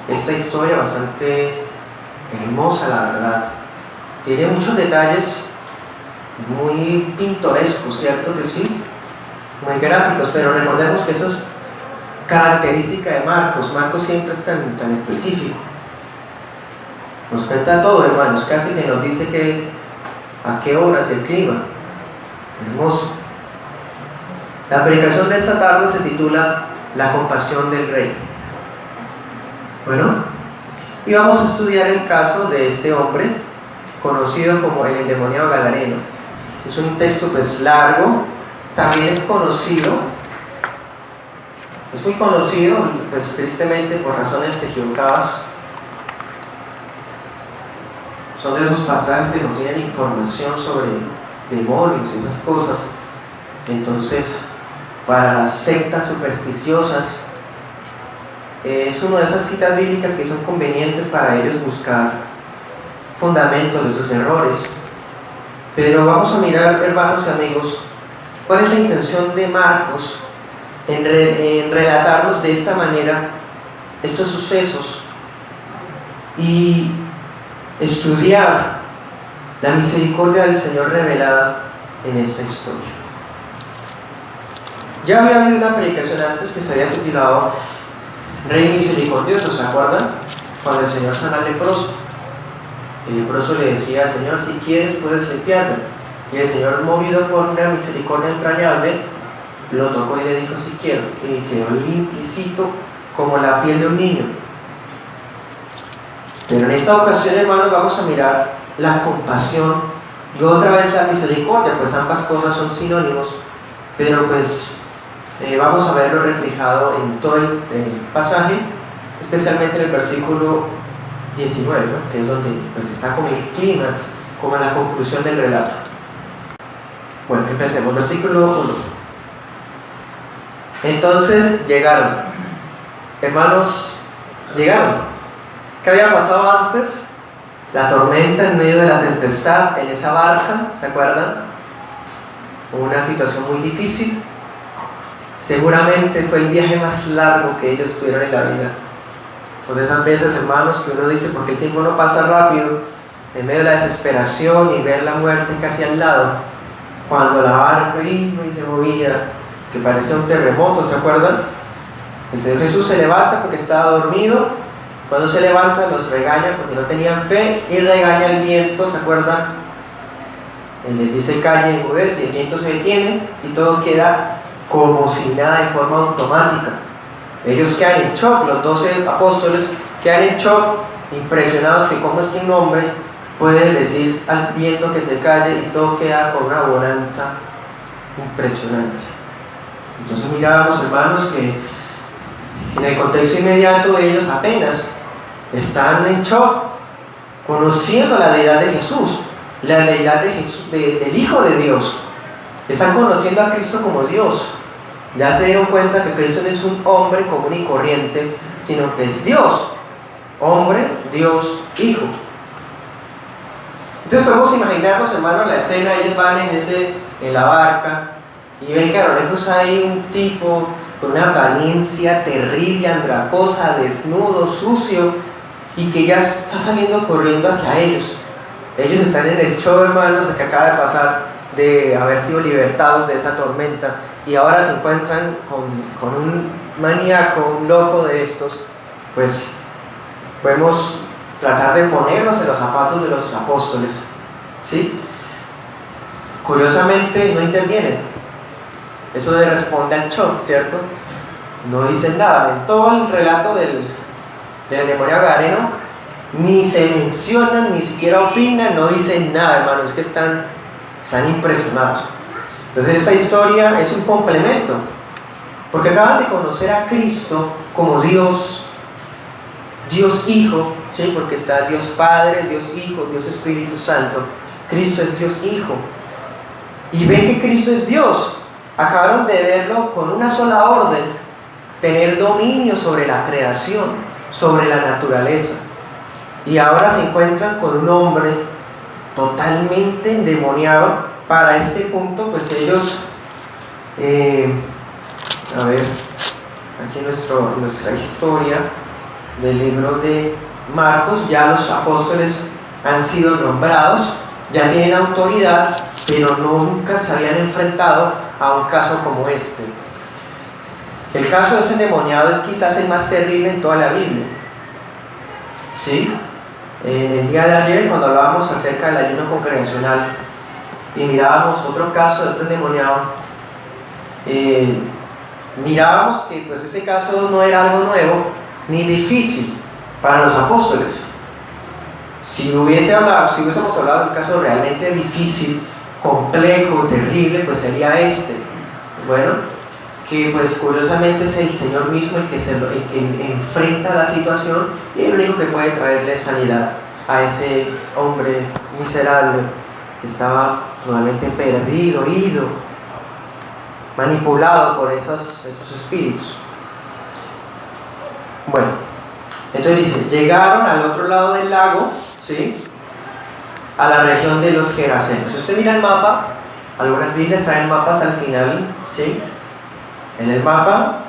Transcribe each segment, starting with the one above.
esta historia bastante hermosa, la verdad. Tiene muchos detalles muy pintorescos, ¿cierto que sí? Muy gráficos, pero recordemos que eso es característica de Marcos. Marcos siempre es tan específico. Nos cuenta todo, hermanos, casi que nos dice que a qué horas el clima. Hermoso. La predicación de esta tarde se titula La compasión del rey. Bueno, y vamos a estudiar el caso de este hombre conocido como el endemoniado gadareno. Es un texto pues largo, también es conocido, es muy conocido, pues tristemente por razones equivocadas. Son de esos pasajes que no tienen información sobre demonios y esas cosas. Entonces, para las sectas supersticiosas, es una de esas citas bíblicas que son convenientes para ellos buscar fundamentos de sus errores. Pero vamos a mirar, hermanos y amigos, cuál es la intención de Marcos en relatarnos de esta manera estos sucesos y estudiar la misericordia del Señor revelada en esta historia. Ya había habido una predicación antes que se había titulado Rey Misericordioso, ¿se acuerdan? Cuando el Señor sana al leproso. El leproso le decía: Señor, si quieres puedes limpiarme. Y el Señor, movido por una misericordia entrañable, lo tocó y le dijo: si quiero. Y quedó limpiecito como la piel de un niño. Pero en esta ocasión, hermanos, vamos a mirar la compasión y otra vez la misericordia, pues ambas cosas son sinónimos, pero pues vamos a verlo reflejado en todo el pasaje, especialmente en el versículo 19, ¿no? Que es donde pues está como el clímax, como la conclusión del relato. Bueno, empecemos, versículo 1. Entonces llegaron, hermanos, llegaron. ¿Qué había pasado antes? La tormenta en medio de la tempestad en esa barca, ¿se acuerdan? Una situación muy difícil. Seguramente fue el viaje más largo que ellos tuvieron en la vida. Son de esas veces, hermanos, que uno dice: ¿por qué el tiempo no pasa rápido? En medio de la desesperación y ver la muerte casi al lado, cuando la barca iba y se movía, que parecía un terremoto, ¿se acuerdan? El Señor Jesús se levanta porque estaba dormido. Cuando se levanta los regaña porque no tenían fe y regaña al viento, ¿se acuerdan? Él les dice: calla y enmudece, y el viento se detiene y todo queda como si nada, de forma automática. Ellos quedan en shock, los 12 apóstoles quedan en shock, impresionados que cómo es que un hombre puede decir al viento que se calle y todo queda con una bonanza impresionante. Entonces mirábamos, hermanos, que en el contexto inmediato ellos apenas están en shock, conociendo la deidad de Jesús, la deidad de Jesús, del Hijo de Dios. Están conociendo a Cristo como Dios. Ya se dieron cuenta que Cristo no es un hombre común y corriente, sino que es Dios. Hombre, Dios, Hijo. Entonces podemos imaginarnos, hermanos, la escena. Ellos van en la barca y ven que a lo lejos hay un tipo con una apariencia terrible, andrajosa, desnudo, sucio, y que ya está saliendo corriendo hacia ellos. Ellos están en el show, hermanos, de que acaba de pasar, de haber sido libertados de esa tormenta, y ahora se encuentran con un maníaco, un loco de estos. Pues podemos tratar de ponernos en los zapatos de los apóstoles, ¿sí? Curiosamente no intervienen. Eso de responde al shock, ¿cierto? No dicen nada. En todo el relato del endemoniado gadareno ni se mencionan, ni siquiera opinan, no dicen nada, hermanos. Es que están impresionados. Entonces esa historia es un complemento, porque acaban de conocer a Cristo como Dios, Dios Hijo, ¿sí? Porque está Dios Padre, Dios Hijo, Dios Espíritu Santo. Cristo es Dios Hijo. Y ven que Cristo es Dios. Acabaron de verlo con una sola orden: tener dominio sobre la creación, sobre la naturaleza. Y ahora se encuentran con un hombre totalmente endemoniado. Para este punto, pues ellos, a ver, aquí nuestra historia, del libro de Marcos. Ya los apóstoles han sido nombrados, ya tienen autoridad, pero nunca se habían enfrentado a un caso como este. El caso de ese endemoniado es quizás el más terrible en toda la Biblia. ¿Sí? En el día de ayer, cuando hablábamos acerca del ayuno congregacional y mirábamos otro caso de otro endemoniado, mirábamos que pues ese caso no era algo nuevo ni difícil para los apóstoles. Si hubiésemos hablado de un caso realmente difícil, complejo, terrible, pues sería este. Bueno, que pues curiosamente es el Señor mismo el que enfrenta la situación y el único que puede traerle sanidad a ese hombre miserable que estaba totalmente perdido, ido, manipulado por esos espíritus. Bueno, entonces dice, llegaron al otro lado del lago, ¿sí?, a la región de los Gerasenos. Si usted mira el mapa, algunas Biblias traen mapas al final, ¿sí? En el mapa,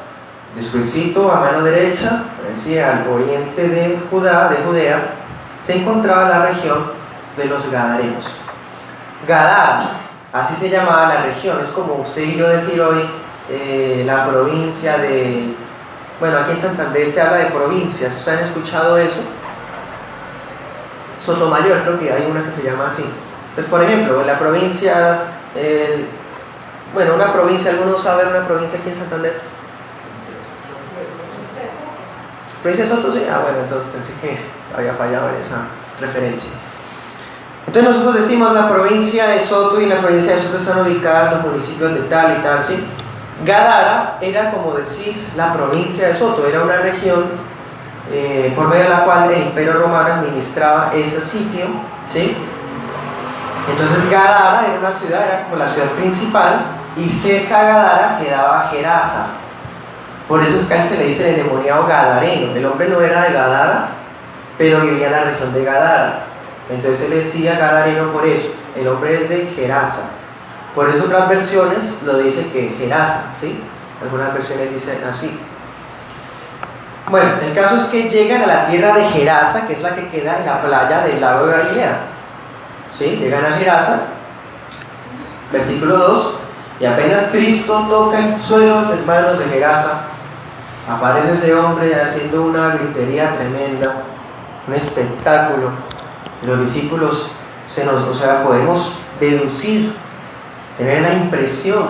despuesito a mano derecha, decía al oriente de Judea, se encontraba la región de los Gadarenos. Gadara, así se llamaba la región. Es como usted y yo decir hoy la provincia de... Bueno, aquí en Santander se habla de provincias. ¿Ustedes han escuchado eso? Sotomayor, creo que hay una que se llama así. Entonces, por ejemplo, en la provincia... una provincia, ¿algunos saben una provincia aquí en Santander? ¿Provincia de Soto? Sí. Bueno, entonces pensé que había fallado en esa referencia. Entonces nosotros decimos la provincia de Soto, y en la provincia de Soto están ubicadas los municipios de tal y tal, ¿sí? Gadara era como decir la provincia de Soto, era una región por medio de la cual el Imperio Romano administraba ese sitio, ¿sí? Entonces Gadara era una ciudad, era como la ciudad principal, y cerca de Gadara quedaba Gerasa. Por eso es que a él se le dice el endemoniado gadareno. El hombre no era de Gadara, pero vivía en la región de Gadara. Entonces se le decía gadareno por eso. El hombre es de Gerasa. Por eso otras versiones lo dicen que Gerasa, ¿sí? Algunas versiones dicen así. Bueno, el caso es que llegan a la tierra de Gerasa, que es la que queda en la playa del lago de Galilea. ¿Sí? Llegan a Gerasa, versículo 2, y apenas Cristo toca el suelo, hermanos, de Gerasa, aparece ese hombre haciendo una gritería tremenda, un espectáculo. Los discípulos podemos deducir, tener la impresión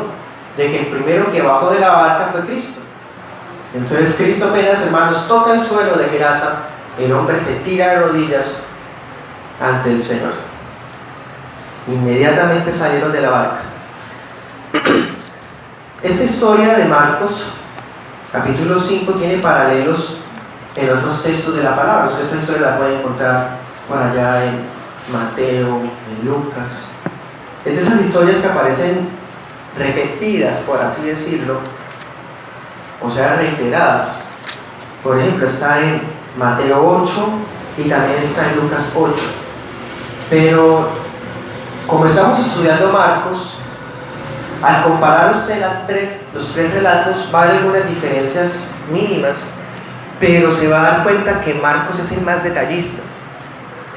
de que el primero que bajó de la barca fue Cristo. Entonces Cristo apenas, hermanos, toca el suelo de Gerasa, el hombre se tira de rodillas ante el Señor. Inmediatamente salieron de la barca. Esta historia de Marcos, capítulo 5, tiene paralelos en otros textos de la palabra. Usted esta historia la puede encontrar por allá en Mateo, en Lucas. Es de esas historias que aparecen repetidas, por así decirlo, o sea, reiteradas. Por ejemplo, está en Mateo 8 y también está en Lucas 8. Pero como estamos estudiando Marcos, al comparar usted los tres relatos, va a haber algunas diferencias mínimas, pero se va a dar cuenta que Marcos es el más detallista.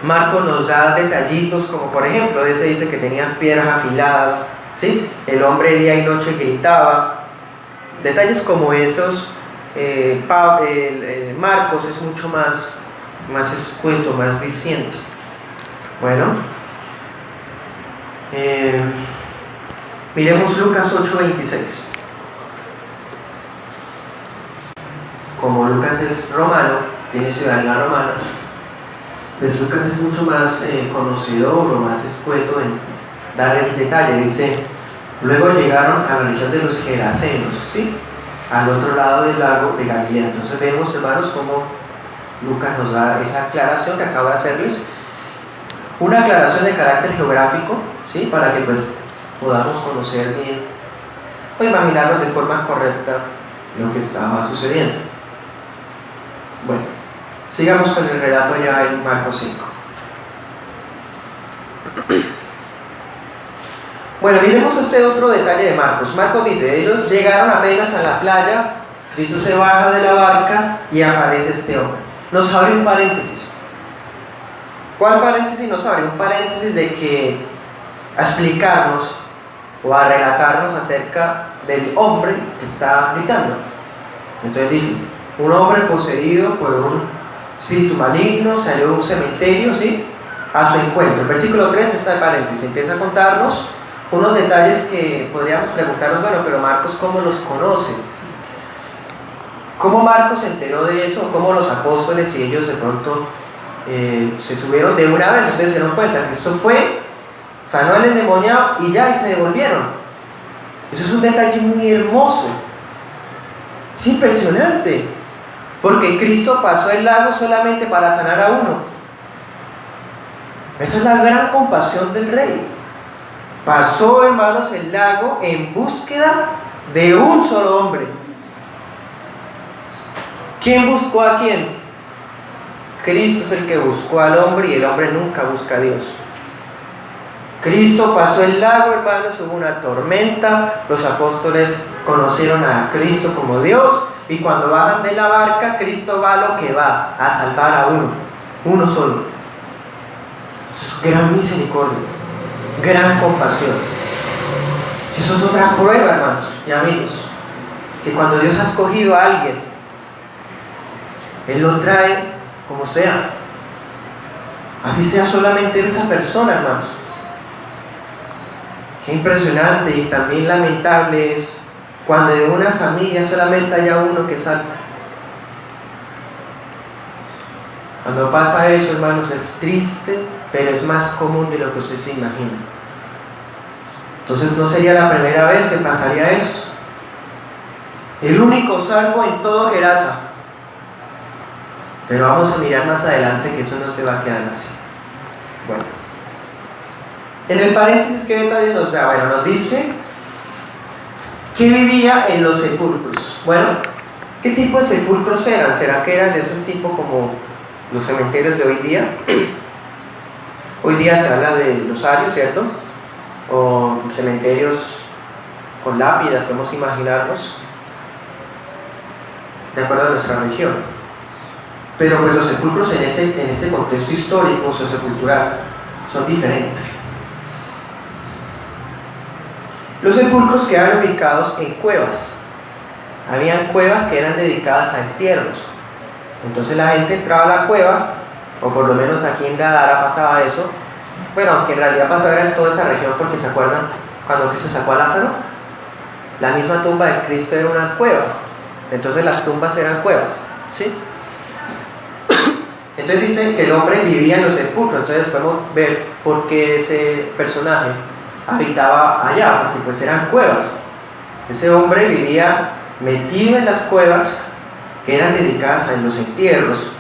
Marcos nos da detallitos, como por ejemplo, ese dice que tenía piedras afiladas, ¿sí? El hombre día y noche gritaba. Detalles como esos, Marcos es mucho más escueto, más diciente. Bueno, miremos Lucas 8:26. Como Lucas es romano, tiene ciudadanía romana, pues Lucas es mucho más conocedor o más escueto en dar el detalle. Dice: luego llegaron a la región de los Gerasenos, ¿sí?, al otro lado del lago de Galilea. Entonces vemos, hermanos, cómo Lucas nos da esa aclaración que acabo de hacerles, una aclaración de carácter geográfico, ¿sí?, para que pues podamos conocer bien o imaginarnos de forma correcta lo que estaba sucediendo. Bueno, sigamos con el relato ya en Marcos 5. Bueno, miremos este otro detalle de Marcos. Marcos dice: ellos llegaron apenas a la playa, Cristo se baja de la barca y aparece este hombre. nos abre un paréntesis. ¿Cuál paréntesis nos abre? Un paréntesis de que a explicarnos o a relatarnos acerca del hombre que está gritando. Entonces dice, un hombre poseído por un espíritu maligno salió de un cementerio, ¿sí?, a su encuentro. El versículo 3 está el paréntesis, empieza a contarnos unos detalles que podríamos preguntarnos, bueno, pero Marcos, ¿cómo los conoce? ¿Cómo Marcos se enteró de eso? ¿Cómo los apóstoles y ellos de pronto se subieron de una vez? Ustedes se dieron cuenta, Cristo fue, sanó al endemoniado y ya, y se devolvieron. Eso es un detalle muy hermoso. Es impresionante, porque Cristo pasó el lago solamente para sanar a uno. Esa es la gran compasión del Rey. Pasó, hermanos, el lago en búsqueda de un solo hombre. ¿Quién buscó a quién? Cristo es el que buscó al hombre, y el hombre nunca busca a Dios. Cristo pasó el lago, hermanos, hubo una tormenta, los apóstoles conocieron a Cristo como Dios, y cuando bajan de la barca, Cristo va a lo que va, a salvar a uno solo. Eso es gran misericordia, gran compasión. Eso es otra prueba, hermanos y amigos, que cuando Dios ha escogido a alguien, Él lo trae como sea, así sea solamente esa persona, hermanos. Qué impresionante y también lamentable es cuando de una familia solamente haya uno que salva. Cuando pasa eso, hermanos, es triste, pero es más común de lo que usted se imagina. Entonces no sería la primera vez que pasaría esto. El único salvo en todo Gerasa. Pero vamos a mirar más adelante que eso no se va a quedar así. Bueno, en el paréntesis, ¿qué detalle nos da? Bueno, nos dice que vivía en los sepulcros. Bueno, ¿qué tipo de sepulcros eran? ¿Será que eran de esos tipos como los cementerios de hoy día? Hoy día se habla de losarios, ¿cierto? O cementerios con lápidas, podemos imaginarnos, de acuerdo a nuestra región. Pero pues los sepulcros en ese contexto histórico, sociocultural, son diferentes. Los sepulcros quedaban ubicados en cuevas. Habían cuevas que eran dedicadas a entierros. Entonces la gente entraba a la cueva, o por lo menos aquí en Gadara pasaba eso. Bueno, aunque en realidad pasaba en toda esa región, porque se acuerdan cuando Cristo sacó a Lázaro, la misma tumba de Cristo era una cueva. Entonces las tumbas eran cuevas, ¿sí? Entonces dicen que el hombre vivía en los sepulcros. Entonces podemos ver por qué ese personaje habitaba allá, porque pues eran cuevas. Ese hombre vivía metido en las cuevas que eran dedicadas a los entierros.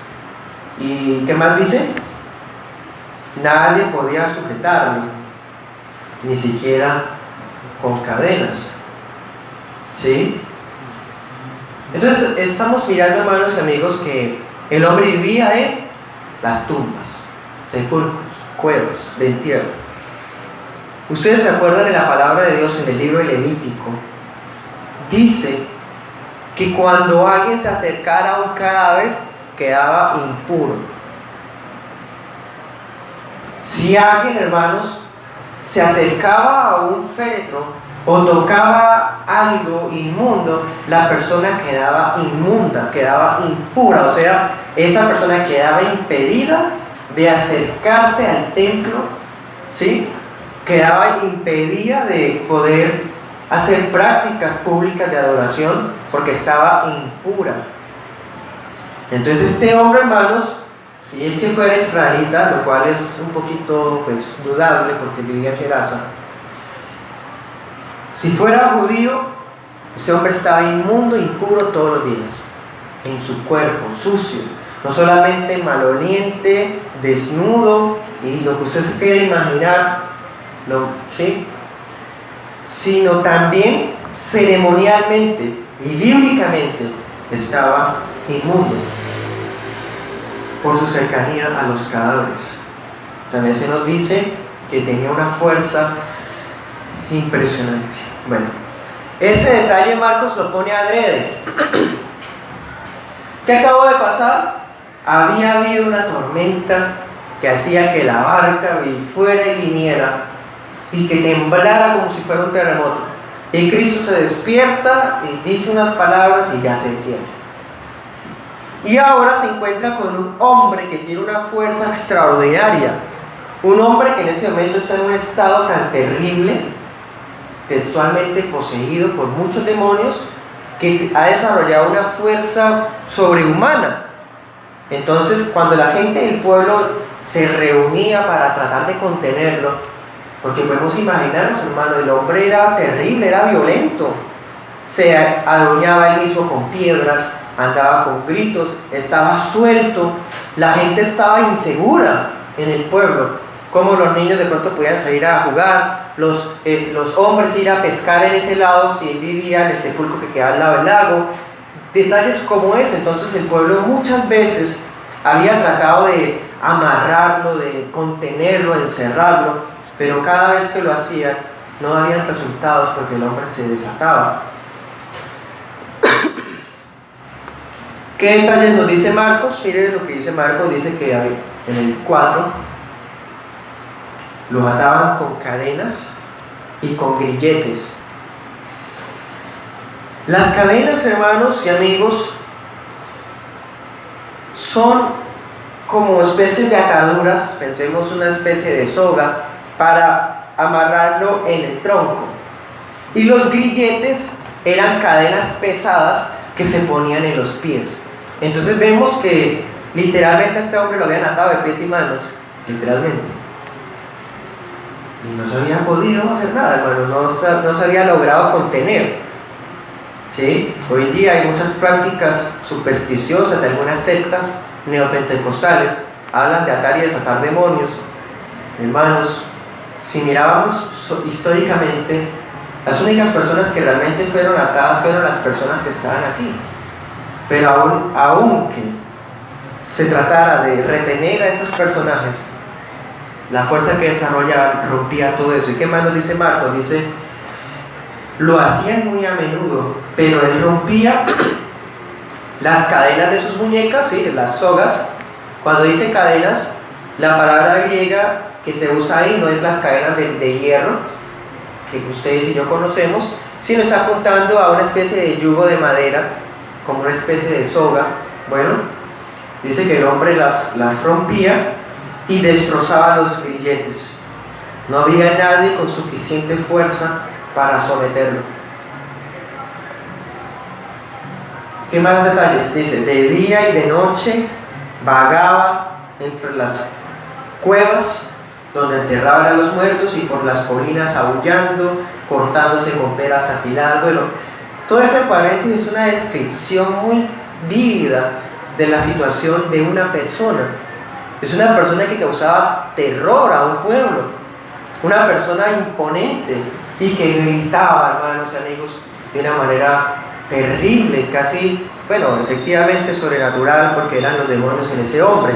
¿Y qué más dice? Nadie podía sujetarlo, ni siquiera con cadenas, ¿sí? Entonces estamos mirando, hermanos y amigos, que el hombre vivía en las tumbas, sepulcros, cuevas de entierro. Ustedes se acuerdan de la palabra de Dios en el libro de Levítico. Dice que cuando alguien se acercara a un cadáver, quedaba impuro. Si alguien, hermanos, se acercaba a un féretro o tocaba algo inmundo, la persona quedaba inmunda, quedaba impura. O sea, esa persona quedaba impedida de acercarse al templo, ¿sí? Quedaba impedida de poder hacer prácticas públicas de adoración porque estaba impura. Entonces este hombre, hermanos, si es que fuera israelita, lo cual es un poquito pues dudable porque vivía en Gerasa, si fuera judío, ese hombre estaba inmundo, impuro todos los días, en su cuerpo, sucio, no solamente maloliente, desnudo y lo que usted se quiera imaginar, ¿sí? Sino también ceremonialmente y bíblicamente estaba inmundo por su cercanía a los cadáveres. También se nos dice que tenía una fuerza impresionante. Bueno, ese detalle Marcos lo pone adrede. ¿Qué acabó de pasar? había habido una tormenta que hacía que la barca fuera y viniera y que temblara como si fuera un terremoto. Y Cristo se despierta y dice unas palabras y ya se detiene. Y ahora se encuentra con un hombre que tiene una fuerza extraordinaria. Un hombre que en ese momento está en un estado tan terrible, textualmente poseído por muchos demonios, que ha desarrollado una fuerza sobrehumana. Entonces, cuando la gente del pueblo se reunía para tratar de contenerlo, porque podemos imaginarnos, hermano, el hombre era terrible, era violento, se adueñaba él mismo con piedras, andaba con gritos, estaba suelto, la gente estaba insegura en el pueblo, como los niños de pronto podían salir a jugar, los hombres ir a pescar en ese lado si él vivía en el sepulcro que quedaba al lado del lago, detalles como ese. Entonces el pueblo muchas veces había tratado de amarrarlo, de contenerlo, de encerrarlo, pero cada vez que lo hacían no habían resultados porque el hombre se desataba. ¿Qué detalles nos dice Marcos? Mire lo que dice Marcos, dice que en el 4 los ataban con cadenas y con grilletes. Las cadenas, hermanos y amigos, son como especies de ataduras, pensemos una especie de soga, para amarrarlo en el tronco. Y los grilletes eran cadenas pesadas que se ponían en los pies. Entonces vemos que literalmente a este hombre lo habían atado de pies y manos, literalmente. Y no se había podido hacer nada, hermano, no se había logrado contener. ¿Sí? Hoy día hay muchas prácticas supersticiosas de algunas sectas neopentecostales, hablan de atar y desatar demonios. Hermanos, si mirábamos históricamente, las únicas personas que realmente fueron atadas fueron las personas que estaban así. Pero aunque se tratara de retener a esos personajes, la fuerza que desarrollaban rompía todo eso. ¿Y qué más nos dice Marcos? Dice, lo hacían muy a menudo, pero él rompía las cadenas de sus muñecas, ¿sí? Las sogas. Cuando dice cadenas, la palabra griega que se usa ahí no es las cadenas de hierro, que ustedes y yo conocemos, sino está apuntando a una especie de yugo de madera, como una especie de soga. Bueno, dice que el hombre las rompía y destrozaba los grilletes. No había nadie con suficiente fuerza para someterlo. ¿Qué más detalles? Dice, de día y de noche vagaba entre las cuevas donde enterraban a los muertos y por las colinas aullando, cortándose con peras afiladas. Bueno, todo ese paréntesis es una descripción muy vívida de la situación de una persona. Es una persona que causaba terror a un pueblo, una persona imponente y que gritaba, hermanos y amigos, de una manera terrible, casi, bueno, efectivamente sobrenatural, porque eran los demonios en ese hombre.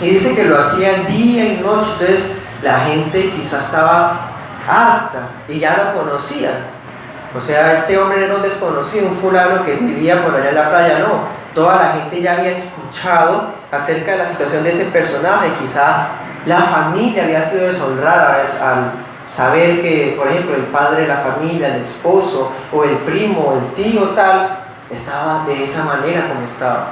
Y dice que lo hacían día y noche, entonces la gente quizás estaba harta y ya lo conocían. O sea, este hombre era un desconocido, un fulano que vivía por allá en la playa, no. Toda la gente ya había escuchado acerca de la situación de ese personaje. Quizá la familia había sido deshonrada al saber que, por ejemplo, el padre de la familia, el esposo, o el primo, o el tío tal, estaba de esa manera como estaba.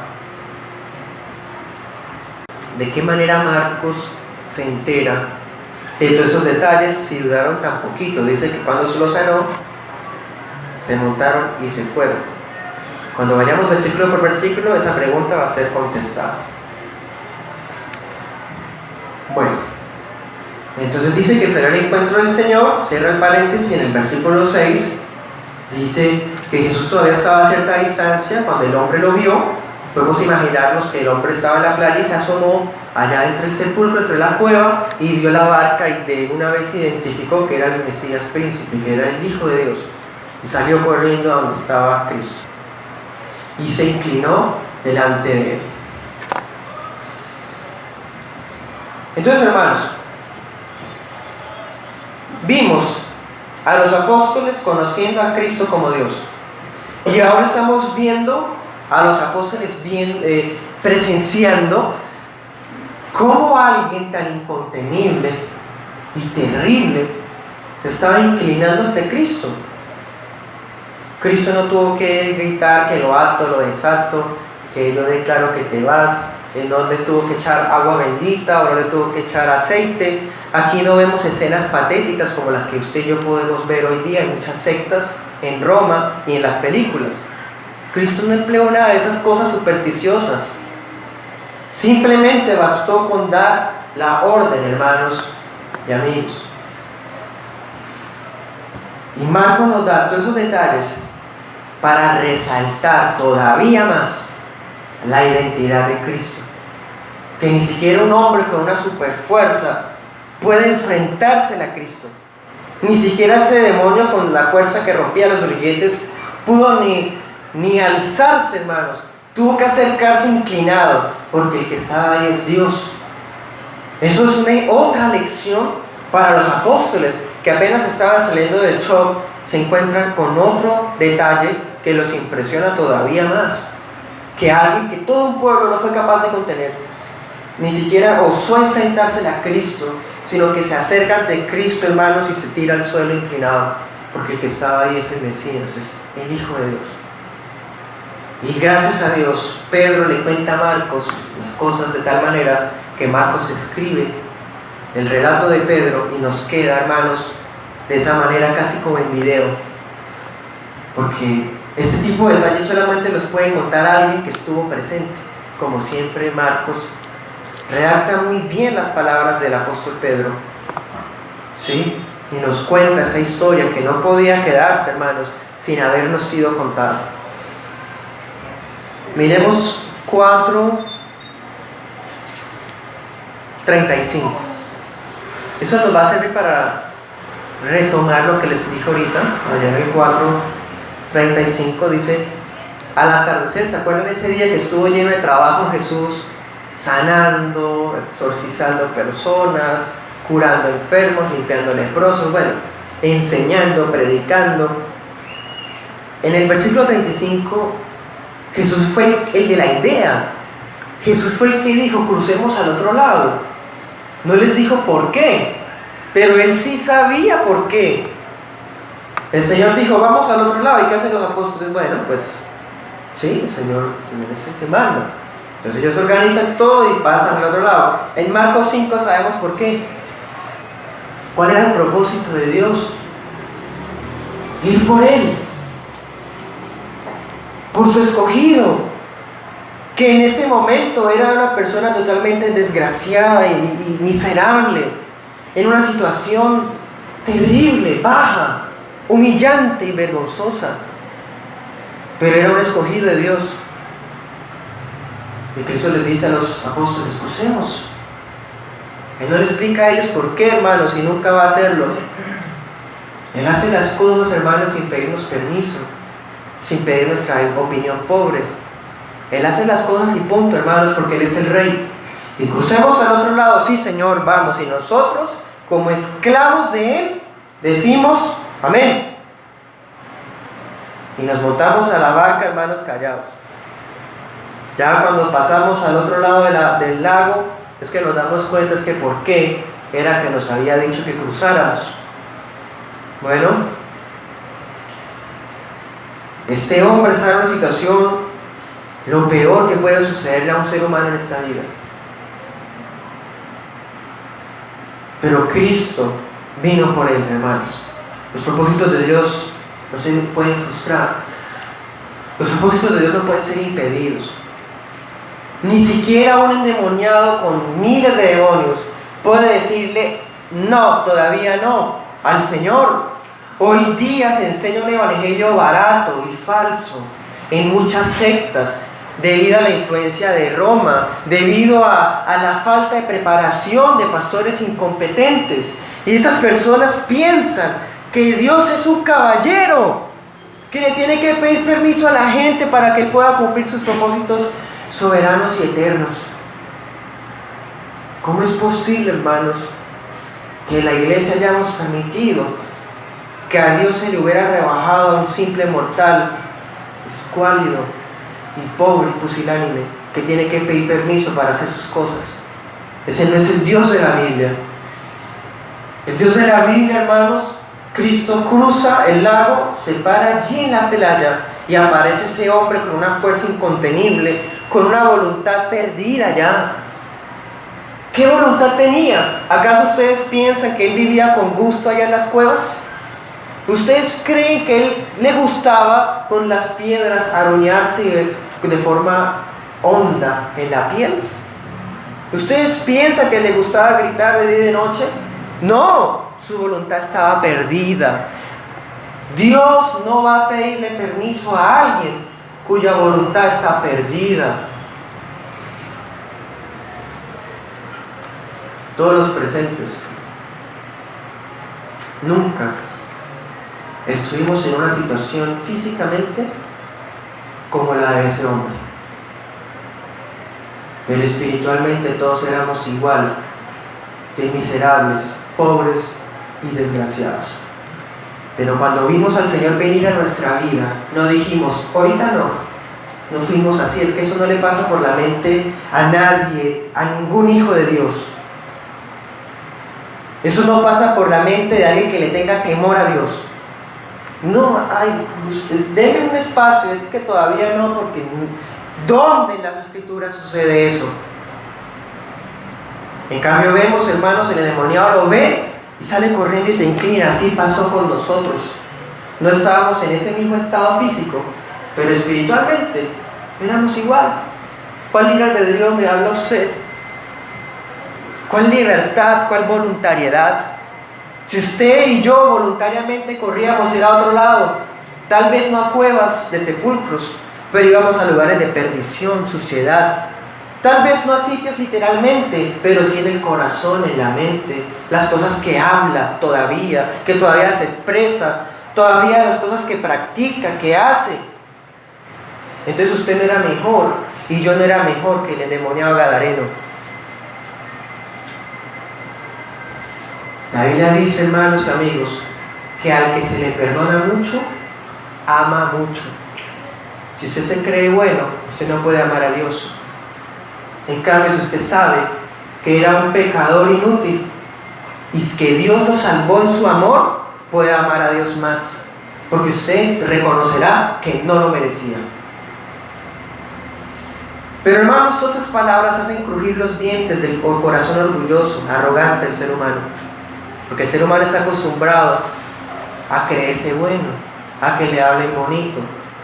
¿De qué manera Marcos se entera de todos esos detalles si duraron tan poquito? Dice que cuando se lo sanó, se montaron y se fueron. Cuando vayamos versículo por versículo, esa pregunta va a ser contestada. Bueno, entonces dice que será el encuentro del Señor, cierra el paréntesis, y en el versículo 6 dice que Jesús todavía estaba a cierta distancia cuando el hombre lo vio. Podemos imaginarnos que el hombre estaba en la playa y se asomó allá entre el sepulcro, entre la cueva, y vio la barca y de una vez identificó que era el Mesías príncipe, que era el Hijo de Dios, y salió corriendo a donde estaba Cristo y se inclinó delante de él. Entonces, hermanos, vimos a los apóstoles conociendo a Cristo como Dios, y ahora estamos viendo a los apóstoles presenciando cómo alguien tan incontenible y terrible se estaba inclinando ante Cristo. Cristo no tuvo que gritar que lo ato, lo desato, que yo declaro que te vas. No le tuvo que echar agua bendita, o no le tuvo que echar aceite. Aquí no vemos escenas patéticas como las que usted y yo podemos ver hoy día en muchas sectas, en Roma y en las películas. Cristo no empleó nada de esas cosas supersticiosas. Simplemente bastó con dar la orden, hermanos y amigos. Y Marcos nos da todos esos detalles para resaltar todavía más la identidad de Cristo. Que ni siquiera un hombre con una superfuerza puede enfrentársela a Cristo. Ni siquiera ese demonio con la fuerza que rompía los grilletes pudo ni alzarse, hermanos. Tuvo que acercarse inclinado, porque el que estaba ahí es Dios. Eso es otra lección para los apóstoles, que apenas estaban saliendo del shock, se encuentran con otro detalle que los impresiona todavía más. Que alguien que todo un pueblo no fue capaz de contener, ni siquiera osó enfrentarse a Cristo, sino que se acerca ante Cristo, hermanos, y se tira al suelo inclinado, porque el que estaba ahí es el Mesías, es el Hijo de Dios. Y gracias a Dios, Pedro le cuenta a Marcos las cosas de tal manera que Marcos escribe el relato de Pedro y nos queda, hermanos, de esa manera casi como en video, porque este tipo de detalles solamente los puede contar alguien que estuvo presente. Como siempre, Marcos redacta muy bien las palabras del apóstol Pedro, ¿sí? Y nos cuenta esa historia que no podía quedarse, hermanos, sin habernos sido contada. Miremos 4:35. Eso nos va a servir para retomar lo que les dije ahorita. Allá en el 4:35 dice: al atardecer, ¿se acuerdan ese día que estuvo lleno de trabajo Jesús, sanando, exorcizando personas, curando enfermos, limpiando leprosos, bueno, enseñando, predicando? En el versículo 35, Jesús fue el de la idea. Jesús fue el que dijo: crucemos al otro lado. No les dijo por qué, pero él sí sabía por qué. El Señor dijo: vamos al otro lado. ¿Y qué hacen los apóstoles? Bueno, pues sí, el Señor es el que manda. Entonces ellos organizan todo y pasan al otro lado. En Marcos 5 sabemos por qué. ¿Cuál era el propósito de Dios? Ir por Él, por su escogido, que en ese momento era una persona totalmente desgraciada y miserable, en una situación terrible, baja, humillante y vergonzosa, pero era un escogido de Dios. Y Cristo les dice a los apóstoles: crucemos. Él no le explica a ellos por qué, hermanos, y nunca va a hacerlo. Él hace las cosas, hermanos, sin pedirnos permiso, sin pedir nuestra opinión pobre. Él hace las cosas y punto, hermanos, porque Él es el Rey. Y crucemos al otro lado. Sí, Señor, vamos. Y nosotros, como esclavos de Él, decimos: amén. Y nos montamos a la barca, hermanos, callados. Ya cuando pasamos al otro lado del lago, es que nos damos cuenta es que por qué era que nos había dicho que cruzáramos. Bueno, este hombre está en una situación, lo peor que puede sucederle a un ser humano en esta vida. Pero Cristo vino por él, hermanos. Los propósitos de Dios no se pueden frustrar. Los propósitos de Dios no pueden ser impedidos. Ni siquiera un endemoniado con miles de demonios puede decirle: no, todavía no, al Señor. Hoy día se enseña un evangelio barato y falso en muchas sectas, debido a la influencia de Roma, debido a la falta de preparación de pastores incompetentes. Y esas personas piensan que Dios es un caballero, que le tiene que pedir permiso a la gente para que Él pueda cumplir sus propósitos soberanos y eternos. ¿Cómo es posible, hermanos, que en la iglesia hayamos permitido que a Dios se le hubiera rebajado a un simple mortal escuálido, y pobre y pusilánime que tiene que pedir permiso para hacer sus cosas. Ese no es el Dios de la Biblia. El Dios de la Biblia, hermanos, Cristo cruza el lago, se para allí en la playa y aparece ese hombre con una fuerza incontenible, con una voluntad perdida ya. ¿Qué voluntad tenía? ¿Acaso ustedes piensan que él vivía con gusto allá en las cuevas? ¿Ustedes creen que él le gustaba con las piedras aruñarse de forma honda en la piel? ¿Ustedes piensan que le gustaba gritar de día y de noche? No, su voluntad estaba perdida. Dios no va a pedirle permiso a alguien cuya voluntad está perdida. Todos los presentes, nunca estuvimos en una situación físicamente como la de ese hombre. Pero espiritualmente todos éramos igual de miserables, pobres y desgraciados. Pero cuando vimos al Señor venir a nuestra vida, no dijimos, ahorita no fuimos así. Es que eso no le pasa por la mente a nadie, a ningún hijo de Dios. Eso no pasa por la mente de alguien que le tenga temor a Dios. No, denme un espacio, es que todavía no, porque ¿dónde en las Escrituras sucede eso? En cambio vemos, hermanos, el endemoniado lo ve y sale corriendo y se inclina. Así pasó con nosotros. No estábamos en ese mismo estado físico, pero espiritualmente éramos igual. ¿Cuál libre albedrío me habla usted? ¿Cuál libertad? ¿Cuál voluntariedad? Si usted y yo voluntariamente corríamos a ir a otro lado, tal vez no a cuevas de sepulcros, pero íbamos a lugares de perdición, suciedad. Tal vez no a sitios literalmente, pero sí en el corazón, en la mente. Las cosas que habla todavía, que todavía se expresa, todavía las cosas que practica, que hace. Entonces usted no era mejor y yo no era mejor que el endemoniado gadareno. La Biblia dice, hermanos y amigos, que al que se le perdona mucho, ama mucho. Si usted se cree bueno, usted no puede amar a Dios. En cambio, si usted sabe que era un pecador inútil y que Dios lo salvó en su amor, puede amar a Dios más, porque usted reconocerá que no lo merecía. Pero hermanos, todas esas palabras hacen crujir los dientes del corazón orgulloso, arrogante del ser humano. Porque el ser humano está acostumbrado a creerse bueno, a que le hablen bonito,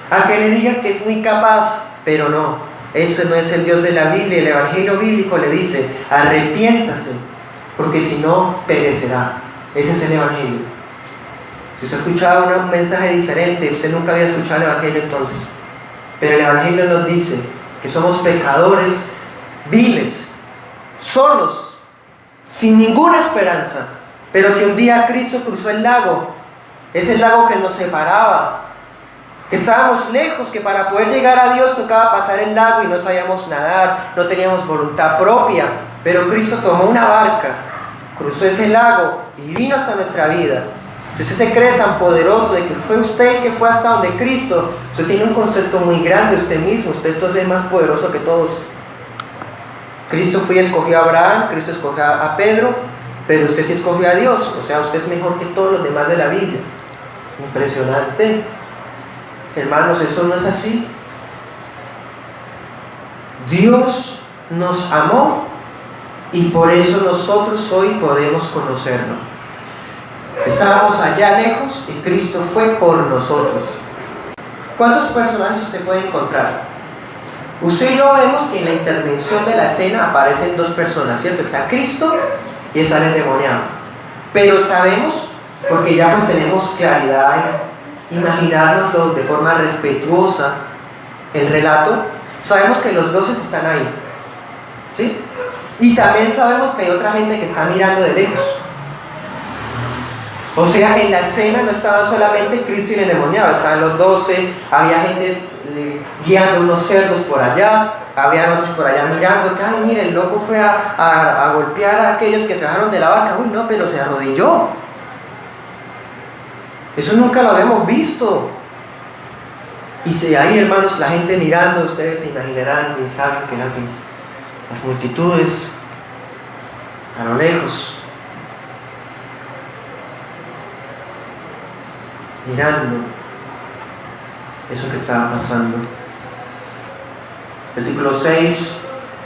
a que le digan que es muy capaz, pero no, eso no es el Dios de la Biblia. El Evangelio bíblico le dice, arrepiéntase, porque si no, perecerá. Ese es el Evangelio. Si usted ha escuchado un mensaje diferente, usted nunca había escuchado el Evangelio entonces. Pero el Evangelio nos dice que somos pecadores viles, solos, sin ninguna esperanza, pero que un día Cristo cruzó el lago, ese lago que nos separaba, que estábamos lejos, que para poder llegar a Dios tocaba pasar el lago y no sabíamos nadar, no teníamos voluntad propia, pero Cristo tomó una barca, cruzó ese lago y vino hasta nuestra vida. Si usted se cree tan poderoso de que fue usted el que fue hasta donde Cristo, usted tiene un concepto muy grande de usted mismo. Usted es más poderoso que todos. Cristo fue y escogió a Abraham, Cristo escogió a Pedro, pero usted sí escogió a Dios. O sea, usted es mejor que todos los demás de la Biblia. Impresionante. Hermanos, eso no es así. Dios nos amó y por eso nosotros hoy podemos conocerlo. Estábamos allá lejos y Cristo fue por nosotros. ¿Cuántos personajes usted puede encontrar? Usted y yo vemos que en la intervención de la escena aparecen dos personas, ¿cierto? Está Cristo y está el endemoniado. Pero sabemos, porque ya pues tenemos claridad en imaginárnoslo de forma respetuosa el relato, sabemos que los dos están ahí, ¿sí? Y también sabemos que hay otra gente que está mirando de lejos. O sea, en la escena no estaban solamente Cristo y el endemoniado, estaban los 12, había gente guiando unos cerdos por allá, había otros por allá mirando, que ay, mire, el loco fue a golpear a aquellos que se bajaron de la barca. Uy, no, pero se arrodilló. Eso nunca lo habíamos visto. Y si ahí, hermanos, la gente mirando, ustedes se imaginarán y saben que es así. Las multitudes a lo lejos, mirando eso que estaba pasando. Versículo 6,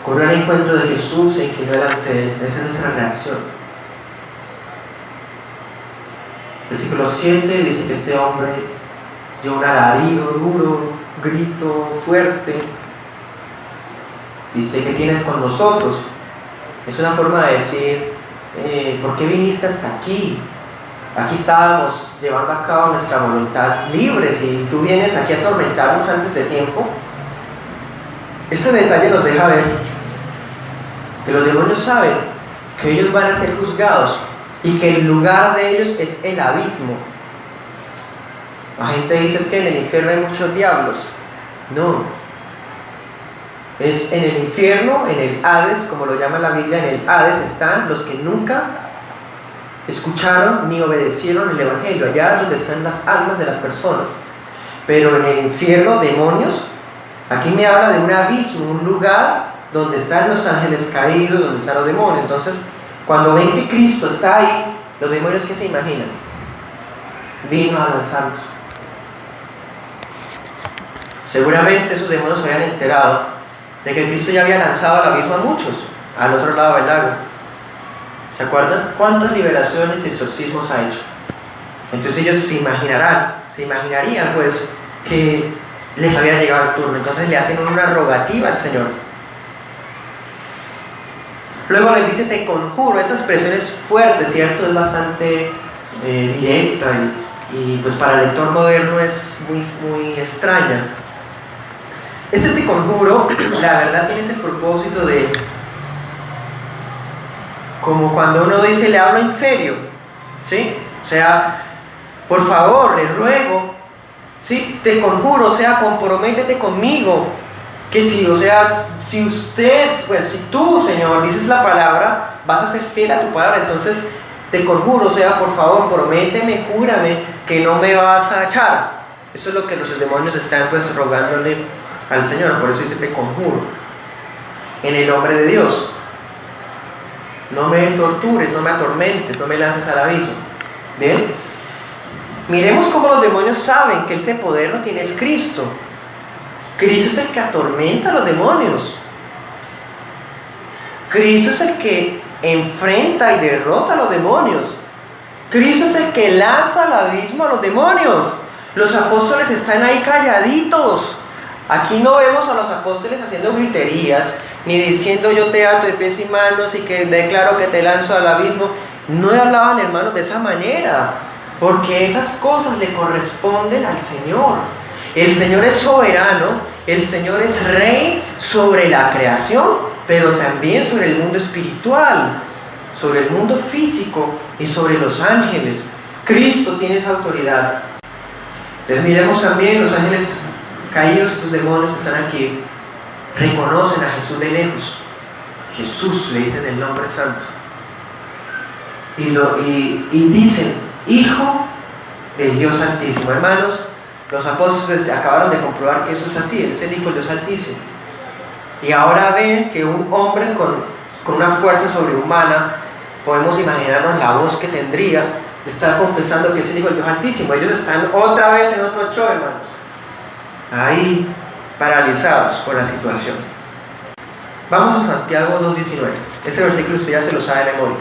corrió al encuentro de Jesús, se inclinó delante de él. Esa es nuestra reacción. Versículo 7 dice que este hombre dio un alarido duro, grito fuerte. Dice: ¿qué tienes con nosotros? Es una forma de decir: ¿por qué viniste hasta aquí? Aquí estábamos llevando a cabo nuestra voluntad libre. Si tú vienes aquí a atormentarnos antes de tiempo. Ese detalle nos deja ver que los demonios saben que ellos van a ser juzgados y que el lugar de ellos es el abismo. La gente dice: es que en el infierno hay muchos diablos. No, es en el infierno, en el Hades, como lo llama la Biblia. En el Hades están los que nunca escucharon ni obedecieron el Evangelio. Allá es donde están las almas de las personas. Pero en el infierno, demonios, aquí me habla de un abismo, un lugar donde están los ángeles caídos, donde están los demonios. Entonces, cuando ven que Cristo está ahí, los demonios, ¿qué se imaginan? Vino a lanzarlos. Seguramente esos demonios se habían enterado de que Cristo ya había lanzado al abismo a muchos, al otro lado del lago. ¿Se acuerdan? ¿Cuántas liberaciones y exorcismos ha hecho? Entonces ellos se imaginarían pues que les había llegado el turno. Entonces le hacen una rogativa al Señor. Luego les dice: te conjuro. Esa expresión es fuerte, ¿cierto? Es bastante directa y pues para el lector moderno es muy extraña. Ese te conjuro, la verdad, tiene ese propósito de, como cuando uno dice: le hablo en serio, ¿sí? O sea, por favor, le ruego, ¿sí? Te conjuro, o sea, comprométete conmigo. Que si, o sea, si tú, Señor, dices la palabra, vas a ser fiel a tu palabra. Entonces, te conjuro, o sea, por favor, prométeme, júrame que no me vas a echar. Eso es lo que los demonios están pues rogándole al Señor. Por eso dice: te conjuro en el nombre de Dios. No me tortures, no me atormentes, no me lances al abismo. Bien, miremos cómo los demonios saben que ese poder lo tiene es Cristo. Cristo es el que atormenta a los demonios. Cristo es el que enfrenta y derrota a los demonios. Cristo es el que lanza al abismo a los demonios. Los apóstoles están ahí calladitos. Aquí no vemos a los apóstoles haciendo griterías, ni diciendo: yo te ato de pies y manos y que declaro que te lanzo al abismo. No hablaban, hermanos, de esa manera, porque esas cosas le corresponden al Señor. El Señor es soberano, el Señor es rey sobre la creación, pero también sobre el mundo espiritual, sobre el mundo físico y sobre los ángeles. Cristo tiene esa autoridad. Entonces miremos también los ángeles caídos, estos demonios que están aquí, reconocen a Jesús de lejos. Jesús, le dicen el nombre santo. Y dicen: Hijo del Dios Altísimo. Hermanos, los apóstoles acabaron de comprobar que eso es así. Él es el Hijo del Dios Altísimo. Y ahora ven que un hombre con una fuerza sobrehumana, podemos imaginarnos la voz que tendría, está confesando que es el Hijo del Dios Altísimo. Ellos están otra vez en otro show, hermanos, ahí paralizados por la situación. Vamos a Santiago 2:19. Ese versículo usted ya se lo sabe de memoria.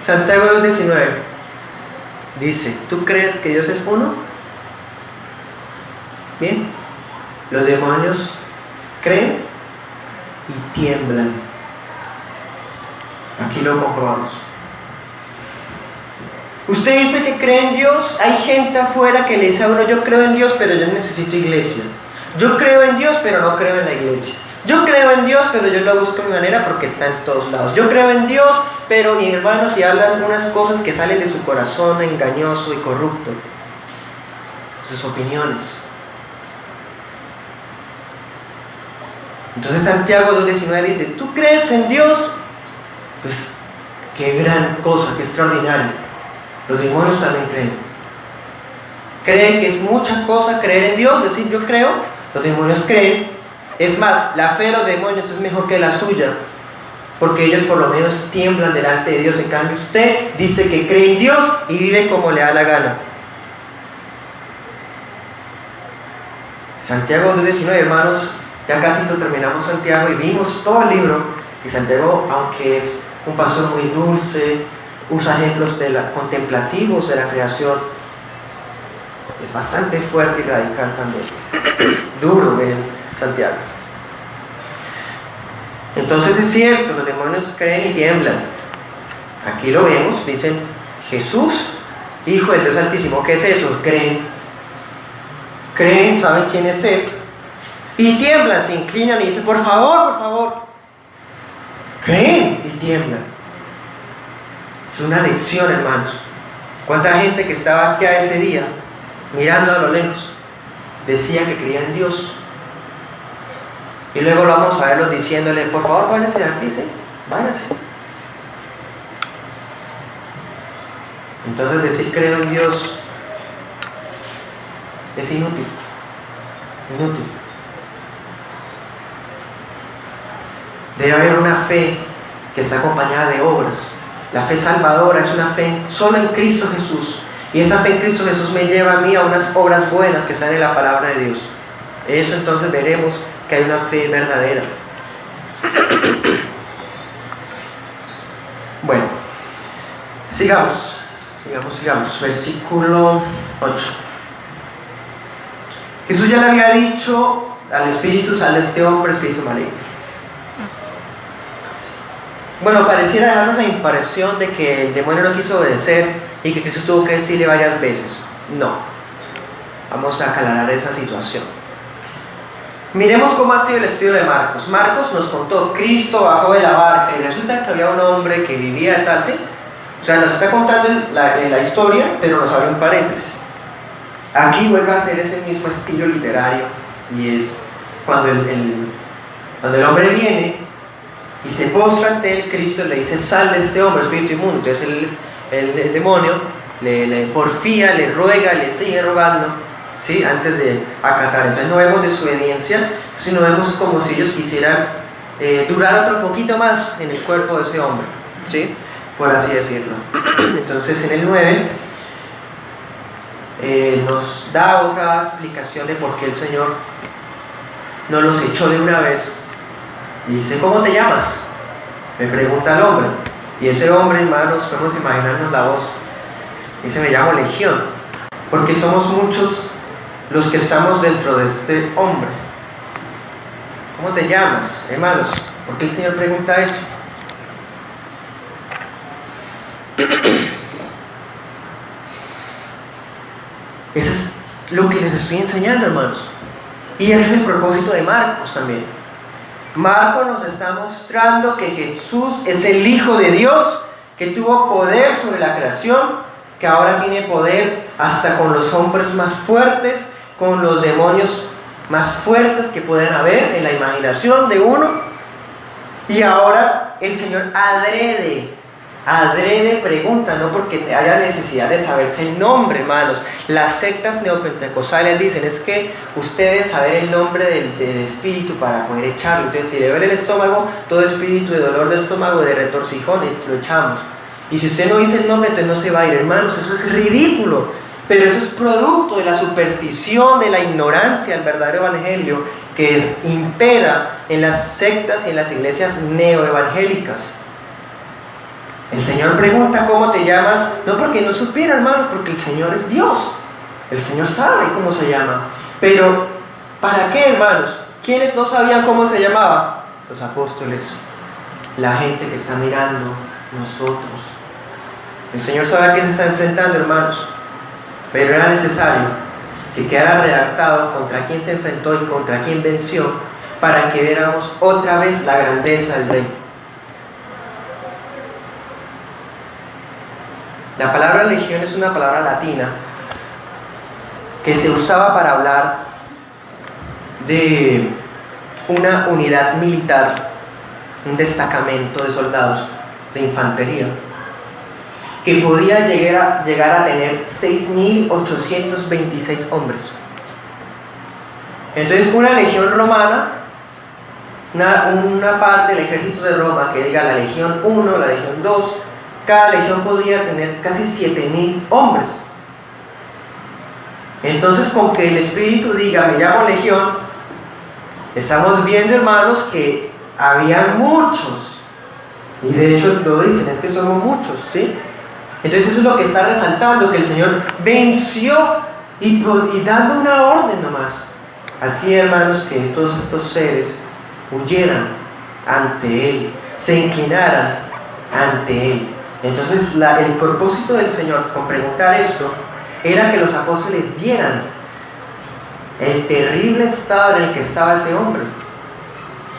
Santiago 2:19 dice: ¿tú crees que Dios es uno? Bien, los demonios creen y tiemblan. Aquí lo comprobamos. Usted dice que cree en Dios. Hay gente afuera que le dice a uno: yo creo en Dios, pero yo necesito iglesia. Yo creo en Dios, pero no creo en la iglesia. Yo creo en Dios, pero yo lo busco de mi manera porque está en todos lados. Yo creo en Dios, pero, y hermanos, y hablan unas cosas que salen de su corazón engañoso y corrupto, sus opiniones. Entonces Santiago 2:19 dice: ¿tú crees en Dios? Pues qué gran cosa, qué extraordinario. Los demonios también creen. Creen que es mucha cosa creer en Dios, decir yo creo. Los demonios creen. Es más, la fe de los demonios es mejor que la suya, porque ellos por lo menos tiemblan delante de Dios. En cambio usted dice que cree en Dios y vive como le da la gana. Santiago 2:19, hermanos, ya casi terminamos Santiago y vimos todo el libro. Y Santiago, aunque es un pastor muy dulce, usa ejemplos contemplativos de la creación, es bastante fuerte y radical también. Duro el Santiago. Entonces es cierto, los demonios creen y tiemblan. Aquí lo vemos, dicen Jesús, Hijo del Dios Altísimo. ¿Qué es eso? Creen, saben quién es Él, y tiemblan, se inclinan y dicen, por favor. Creen y tiemblan. Es una lección, hermanos. ¿Cuánta gente que estaba aquí a ese día, mirando a lo lejos, decía que creía en Dios? Y luego lo vamos a verlos diciéndole, por favor, váyase de aquí, ¿sí? Váyase. Entonces decir creo en Dios es inútil. Debe haber una fe que está acompañada de obras. La fe salvadora es una fe solo en Cristo Jesús. Y esa fe en Cristo Jesús me lleva a mí a unas obras buenas que están en la palabra de Dios. Eso entonces veremos que hay una fe verdadera. Bueno, sigamos. Versículo 8. Jesús ya le había dicho al espíritu, sal de este hombre, espíritu maligno. Bueno, pareciera dejarnos la impresión de que el demonio no quiso obedecer y que Jesús tuvo que decirle varias veces. No. Vamos a aclarar esa situación. Miremos cómo ha sido el estilo de Marcos. Marcos nos contó, Cristo bajó de la barca y resulta que había un hombre que vivía tal, ¿sí? O sea, nos está contando la historia, pero nos abre un paréntesis. Aquí vuelve a ser ese mismo estilo literario, y es cuando el hombre viene y se postra ante él, Cristo le dice, sal de este hombre, espíritu inmundo. Entonces el demonio le porfía, le ruega, le sigue rogando, ¿sí? Antes de acatar. Entonces no vemos desobediencia, sino vemos como si ellos quisieran durar otro poquito más en el cuerpo de ese hombre, ¿sí? Por así decirlo. Entonces en el 9 nos da otra explicación de por qué el Señor no los echó de una vez. Dice, ¿cómo te llamas? Me pregunta el hombre. Y ese hombre, hermanos, podemos imaginarnos la voz. Dice, me llamo Legión, porque somos muchos los que estamos dentro de este hombre. ¿Cómo te llamas, hermanos? ¿Por qué el Señor pregunta eso? Eso es lo que les estoy enseñando, hermanos. Y ese es el propósito de Marcos también. Marcos nos está mostrando que Jesús es el Hijo de Dios, que tuvo poder sobre la creación, que ahora tiene poder hasta con los hombres más fuertes, con los demonios más fuertes que puedan haber en la imaginación de uno. Y ahora el Señor adrede pregunta, no porque haya necesidad de saberse el nombre, hermanos. Las sectas neopentecostales dicen, es que ustedes saber el nombre del espíritu para poder echarlo. Entonces, si le duele el estómago, todo espíritu de dolor de estómago, de retorcijones, lo echamos. Y si usted no dice el nombre, entonces no se va a ir, hermanos. Eso es ridículo. Pero eso es producto de la superstición, de la ignorancia del verdadero evangelio que impera en las sectas y en las iglesias neoevangélicas. El Señor pregunta cómo te llamas, no porque no supiera, hermanos, porque el Señor es Dios. El Señor sabe cómo se llama. Pero, ¿para qué, hermanos? ¿Quiénes no sabían cómo se llamaba? Los apóstoles, la gente que está mirando, nosotros. El Señor sabe a qué se está enfrentando, hermanos. Pero era necesario que quedara redactado contra quién se enfrentó y contra quién venció, para que viéramos otra vez la grandeza del Rey. La palabra legión es una palabra latina que se usaba para hablar de una unidad militar, un destacamento de soldados de infantería, que podía llegar a tener 6.826 hombres. Entonces una legión romana, una parte del ejército de Roma, que diga la legión 1, la legión 2, cada legión podía tener casi 7.000 hombres. Entonces, con que el Espíritu diga, me llamo legión, estamos viendo, hermanos, que habían muchos. Y de hecho lo dicen, es que somos muchos, ¿sí? Entonces eso es lo que está resaltando, que el Señor venció y dando una orden nomás. Así, hermanos, que todos estos seres huyeran ante Él, se inclinaran ante Él. Entonces el propósito del Señor con preguntar esto era que los apóstoles vieran el terrible estado en el que estaba ese hombre,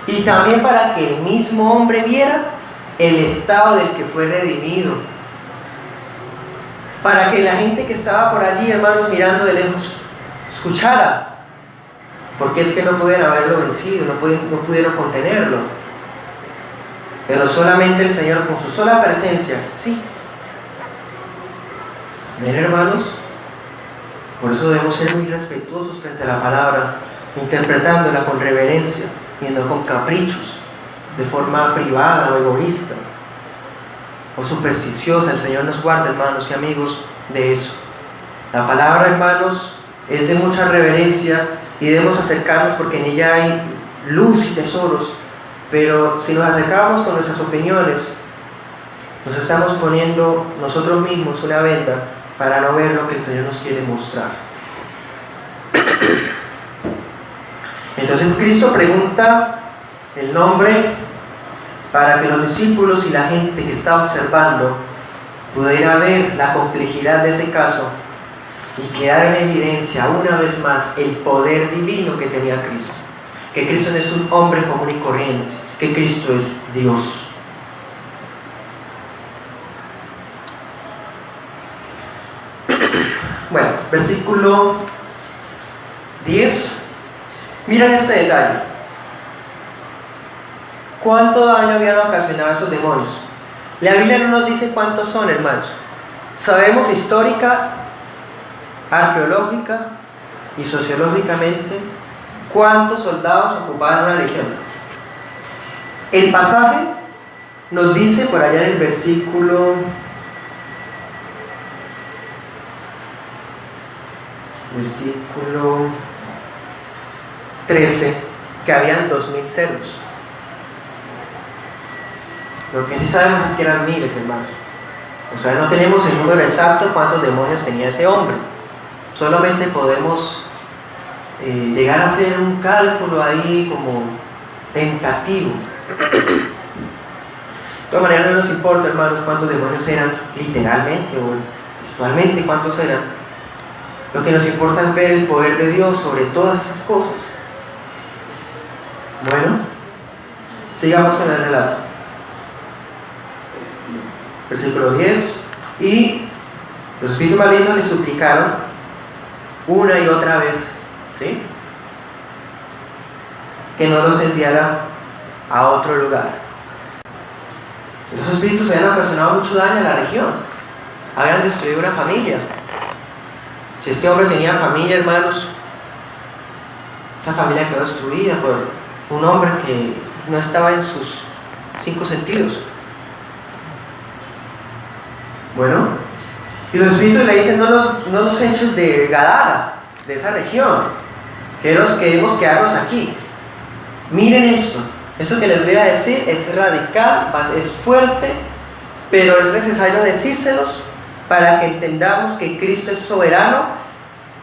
y también para que el mismo hombre viera el estado del que fue redimido, para que la gente que estaba por allí, hermanos, mirando de lejos, escuchara, porque es que no podían haberlo vencido, no pudieron contenerlo, pero solamente el Señor con su sola presencia, sí. ¿Ven, hermanos? Por eso debemos ser muy respetuosos frente a la palabra, interpretándola con reverencia y no con caprichos, de forma privada o egoísta o supersticiosa. El Señor nos guarda, hermanos y amigos, de eso. La palabra, hermanos, es de mucha reverencia y debemos acercarnos porque en ella hay luz y tesoros, pero si nos acercamos con nuestras opiniones, nos estamos poniendo nosotros mismos una venda para no ver lo que el Señor nos quiere mostrar. Entonces Cristo pregunta el nombre para que los discípulos y la gente que está observando pudiera ver la complejidad de ese caso y quedar en evidencia una vez más el poder divino que tenía Cristo. Que Cristo no es un hombre común y corriente, que Cristo es Dios. Bueno, versículo 10. Miren este detalle. ¿Cuánto daño habían ocasionado esos demonios? La Biblia no nos dice cuántos son, hermanos. Sabemos histórica, arqueológica y sociológicamente cuántos soldados ocupaban una legión. El pasaje nos dice por allá en el versículo 13 que habían 2.000 cerdos. Lo que sí sabemos es que eran miles, hermanos. O sea, no tenemos el número exacto cuántos demonios tenía ese hombre. Solamente podemos llegar a hacer un cálculo ahí como tentativo. De todas maneras, no nos importa, hermanos, cuántos demonios eran literalmente o textualmente cuántos eran. Lo que nos importa es ver el poder de Dios sobre todas esas cosas. Bueno, sigamos con el relato. Versículo 10. Y los espíritus malignos le suplicaron una y otra vez, ¿sí?, que no los enviara a otro lugar. Esos espíritus habían ocasionado mucho daño a la región, habían destruido una familia. Si este hombre tenía familia, hermanos, esa familia quedó destruida por un hombre que no estaba en sus 5 sentidos. Bueno, y los espíritus le dicen: no nos eches de Gadara, de esa región, queremos quedarnos aquí. Miren esto que les voy a decir es radical, es fuerte, pero es necesario decírselos para que entendamos que Cristo es soberano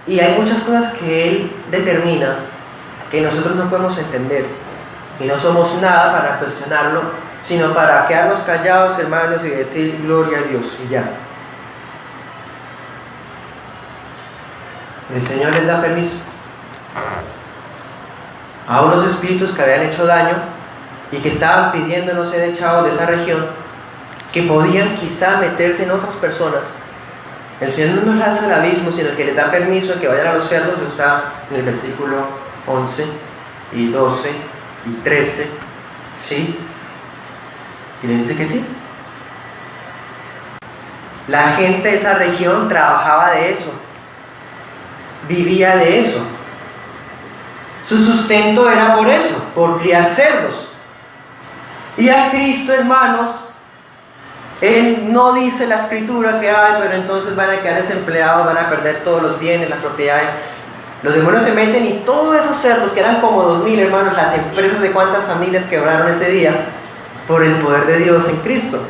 y hay muchas cosas que Él determina que nosotros no podemos entender y no somos nada para cuestionarlo, sino para quedarnos callados, hermanos, y decir gloria a Dios y ya. El Señor les da permiso a unos espíritus que habían hecho daño y que estaban pidiendo no ser echados de esa región, que podían quizá meterse en otras personas. El Señor no nos lanza al abismo, sino que les da permiso de que vayan a los cerdos. Está en el versículo 11 y 12 y 13, ¿sí? Y le dice que sí. La gente de esa región trabajaba de eso, vivía de eso. Su sustento era por eso, por criar cerdos. Y a Cristo, hermanos, Él no dice la escritura que hay, pero entonces van a quedar desempleados, van a perder todos los bienes, las propiedades. Los demonios se meten y todos esos cerdos, que eran como 2000, hermanos, las empresas de cuántas familias quebraron ese día por el poder de Dios en Cristo.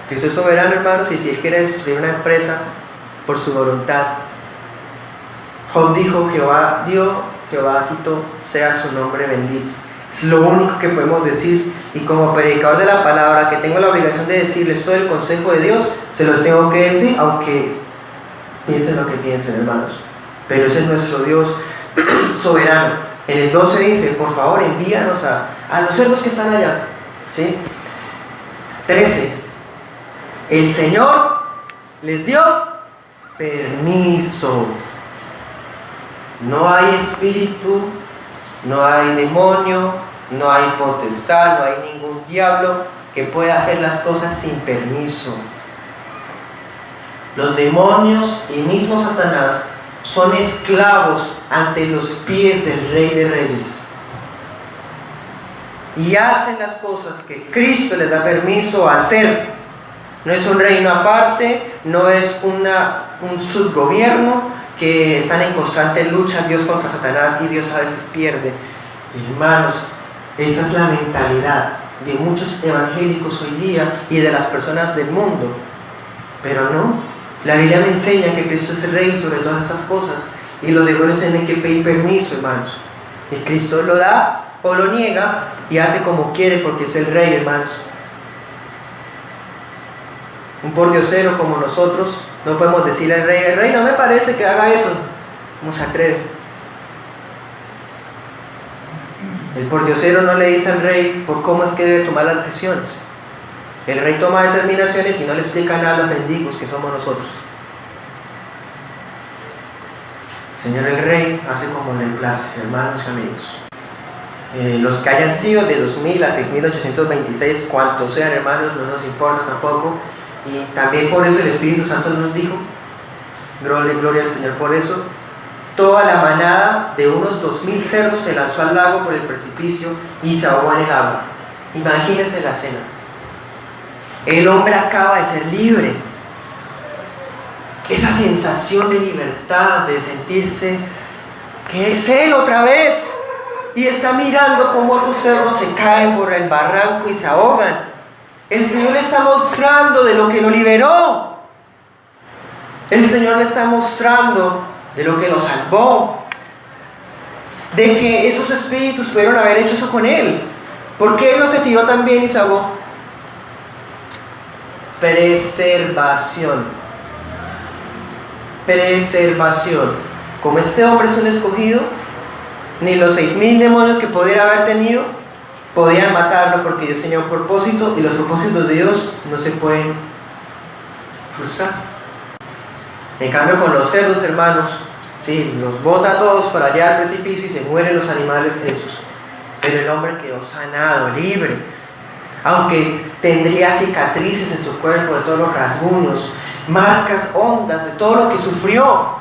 Cristo es soberano, hermanos, y si Él quiere destruir una empresa por su voluntad. Job dijo: Jehová dio, Jehová quitó, sea su nombre bendito. Es lo único que podemos decir, y como predicador de la palabra, que tengo la obligación de decirles todo el consejo de Dios, se los tengo que decir, aunque piensen lo que piensen, hermanos. Pero ese es nuestro Dios soberano. En el 12 dice: por favor, envíanos a los cerdos que están allá, ¿sí? 13: el Señor les dio permiso. No hay espíritu, no hay demonio, no hay potestad, no hay ningún diablo que pueda hacer las cosas sin permiso. Los demonios y mismo Satanás son esclavos ante los pies del Rey de Reyes. Y hacen las cosas que Cristo les da permiso a hacer. No es un reino aparte, no es un subgobierno que están en constante lucha Dios contra Satanás y Dios a veces pierde. Hermanos, esa es la mentalidad de muchos evangélicos hoy día y de las personas del mundo. Pero no, la Biblia me enseña que Cristo es el Rey sobre todas esas cosas, y los demonios tienen que pedir permiso, hermanos. Y Cristo lo da o lo niega y hace como quiere porque es el Rey, hermanos. Un pordiosero como nosotros no podemos decirle al Rey: el Rey no me parece que haga eso. ¿Cómo se atreve? El pordiosero no le dice al Rey por cómo es que debe tomar las decisiones. El Rey toma determinaciones y no le explica nada a los mendigos que somos nosotros. Señor el Rey hace como le place, hermanos y amigos. Los que hayan sido de 2000 a 6826, cuantos sean, hermanos, no nos importa tampoco. Y también por eso el Espíritu Santo nos dijo, gloria al Señor por eso, toda la manada de unos 2000 cerdos se lanzó al lago por el precipicio y se ahogó en el agua. Imagínense la escena. El hombre acaba de ser libre. Esa sensación de libertad, de sentirse que es él otra vez, y está mirando cómo esos cerdos se caen por el barranco y se ahogan. El Señor le está mostrando de lo que lo liberó. El Señor le está mostrando de lo que lo salvó, de que esos espíritus pudieron haber hecho eso con él. ¿Por qué él no se tiró también y se ahogó? Preservación. Como este hombre es un escogido, ni los 6000 demonios que pudiera haber tenido podían matarlo, porque Dios tenía un propósito, y los propósitos de Dios no se pueden frustrar. En cambio, con los cerdos, hermanos, sí, los bota a todos para allá al precipicio y se mueren los animales esos. Pero el hombre quedó sanado, libre, aunque tendría cicatrices en su cuerpo de todos los rasguños, marcas, ondas, de todo lo que sufrió,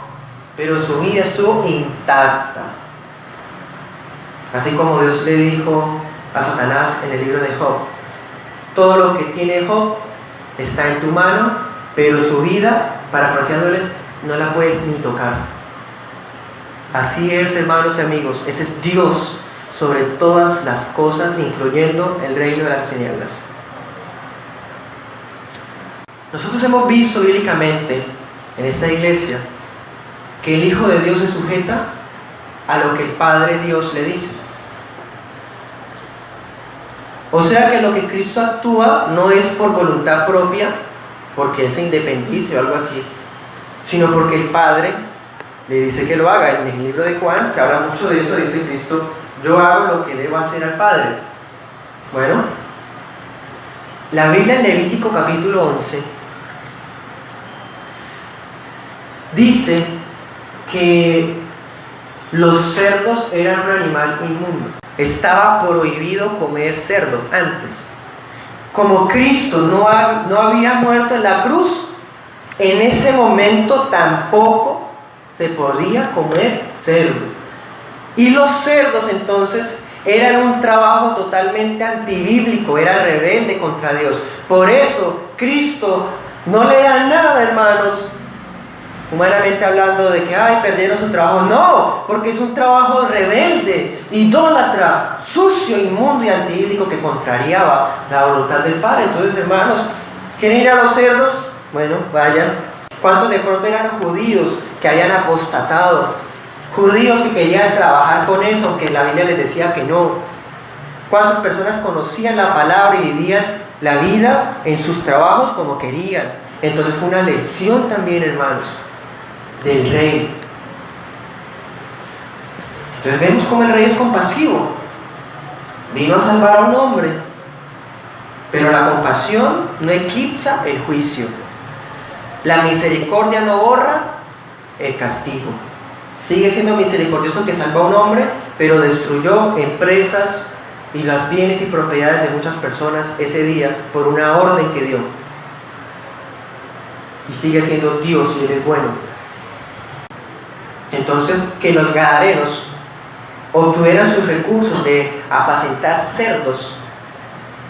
pero su vida estuvo intacta. Así como Dios le dijo a Satanás en el libro de Job: todo lo que tiene Job está en tu mano, pero su vida, parafraseándoles, no la puedes ni tocar. Así es, hermanos y amigos, ese es Dios sobre todas las cosas, incluyendo el reino de las tinieblas. Nosotros hemos visto bíblicamente en esta iglesia que el Hijo de Dios se sujeta a lo que el Padre Dios le dice. O sea que lo que Cristo actúa no es por voluntad propia, porque Él se independice o algo así, sino porque el Padre le dice que lo haga. En el libro de Juan se habla mucho de eso, dice Cristo: yo hago lo que debo hacer al Padre. Bueno, la Biblia en Levítico capítulo 11 dice que los cerdos eran un animal inmundo. Estaba prohibido comer cerdo antes. como Cristo no había muerto en la cruz, en ese momento tampoco se podía comer cerdo. Y los cerdos entonces eran un trabajo totalmente antibíblico, era rebelde contra Dios. Por eso Cristo no le da nada, hermanos, humanamente hablando, de que perdieron su trabajo. No, porque es un trabajo rebelde, idólatra, sucio, inmundo y antibíblico, que contrariaba la voluntad del Padre. Entonces, hermanos, ¿quieren ir a los cerdos? Bueno, vayan. ¿Cuántos de pronto eran judíos que habían apostatado? Judíos que querían trabajar con eso, aunque la Biblia les decía que no. ¿Cuántas personas conocían la palabra y vivían la vida en sus trabajos como querían? Entonces fue una lección también, hermanos, del rey. Entonces vemos cómo el rey es compasivo. Vino a salvar a un hombre, pero la compasión no eclipsa el juicio. La misericordia no borra el castigo. Sigue siendo misericordioso, que salvó a un hombre, pero destruyó empresas y las bienes y propiedades de muchas personas ese día por una orden que dio. Y sigue siendo Dios, y Él es bueno. Entonces, que los gadarenos obtuvieran sus recursos de apacentar cerdos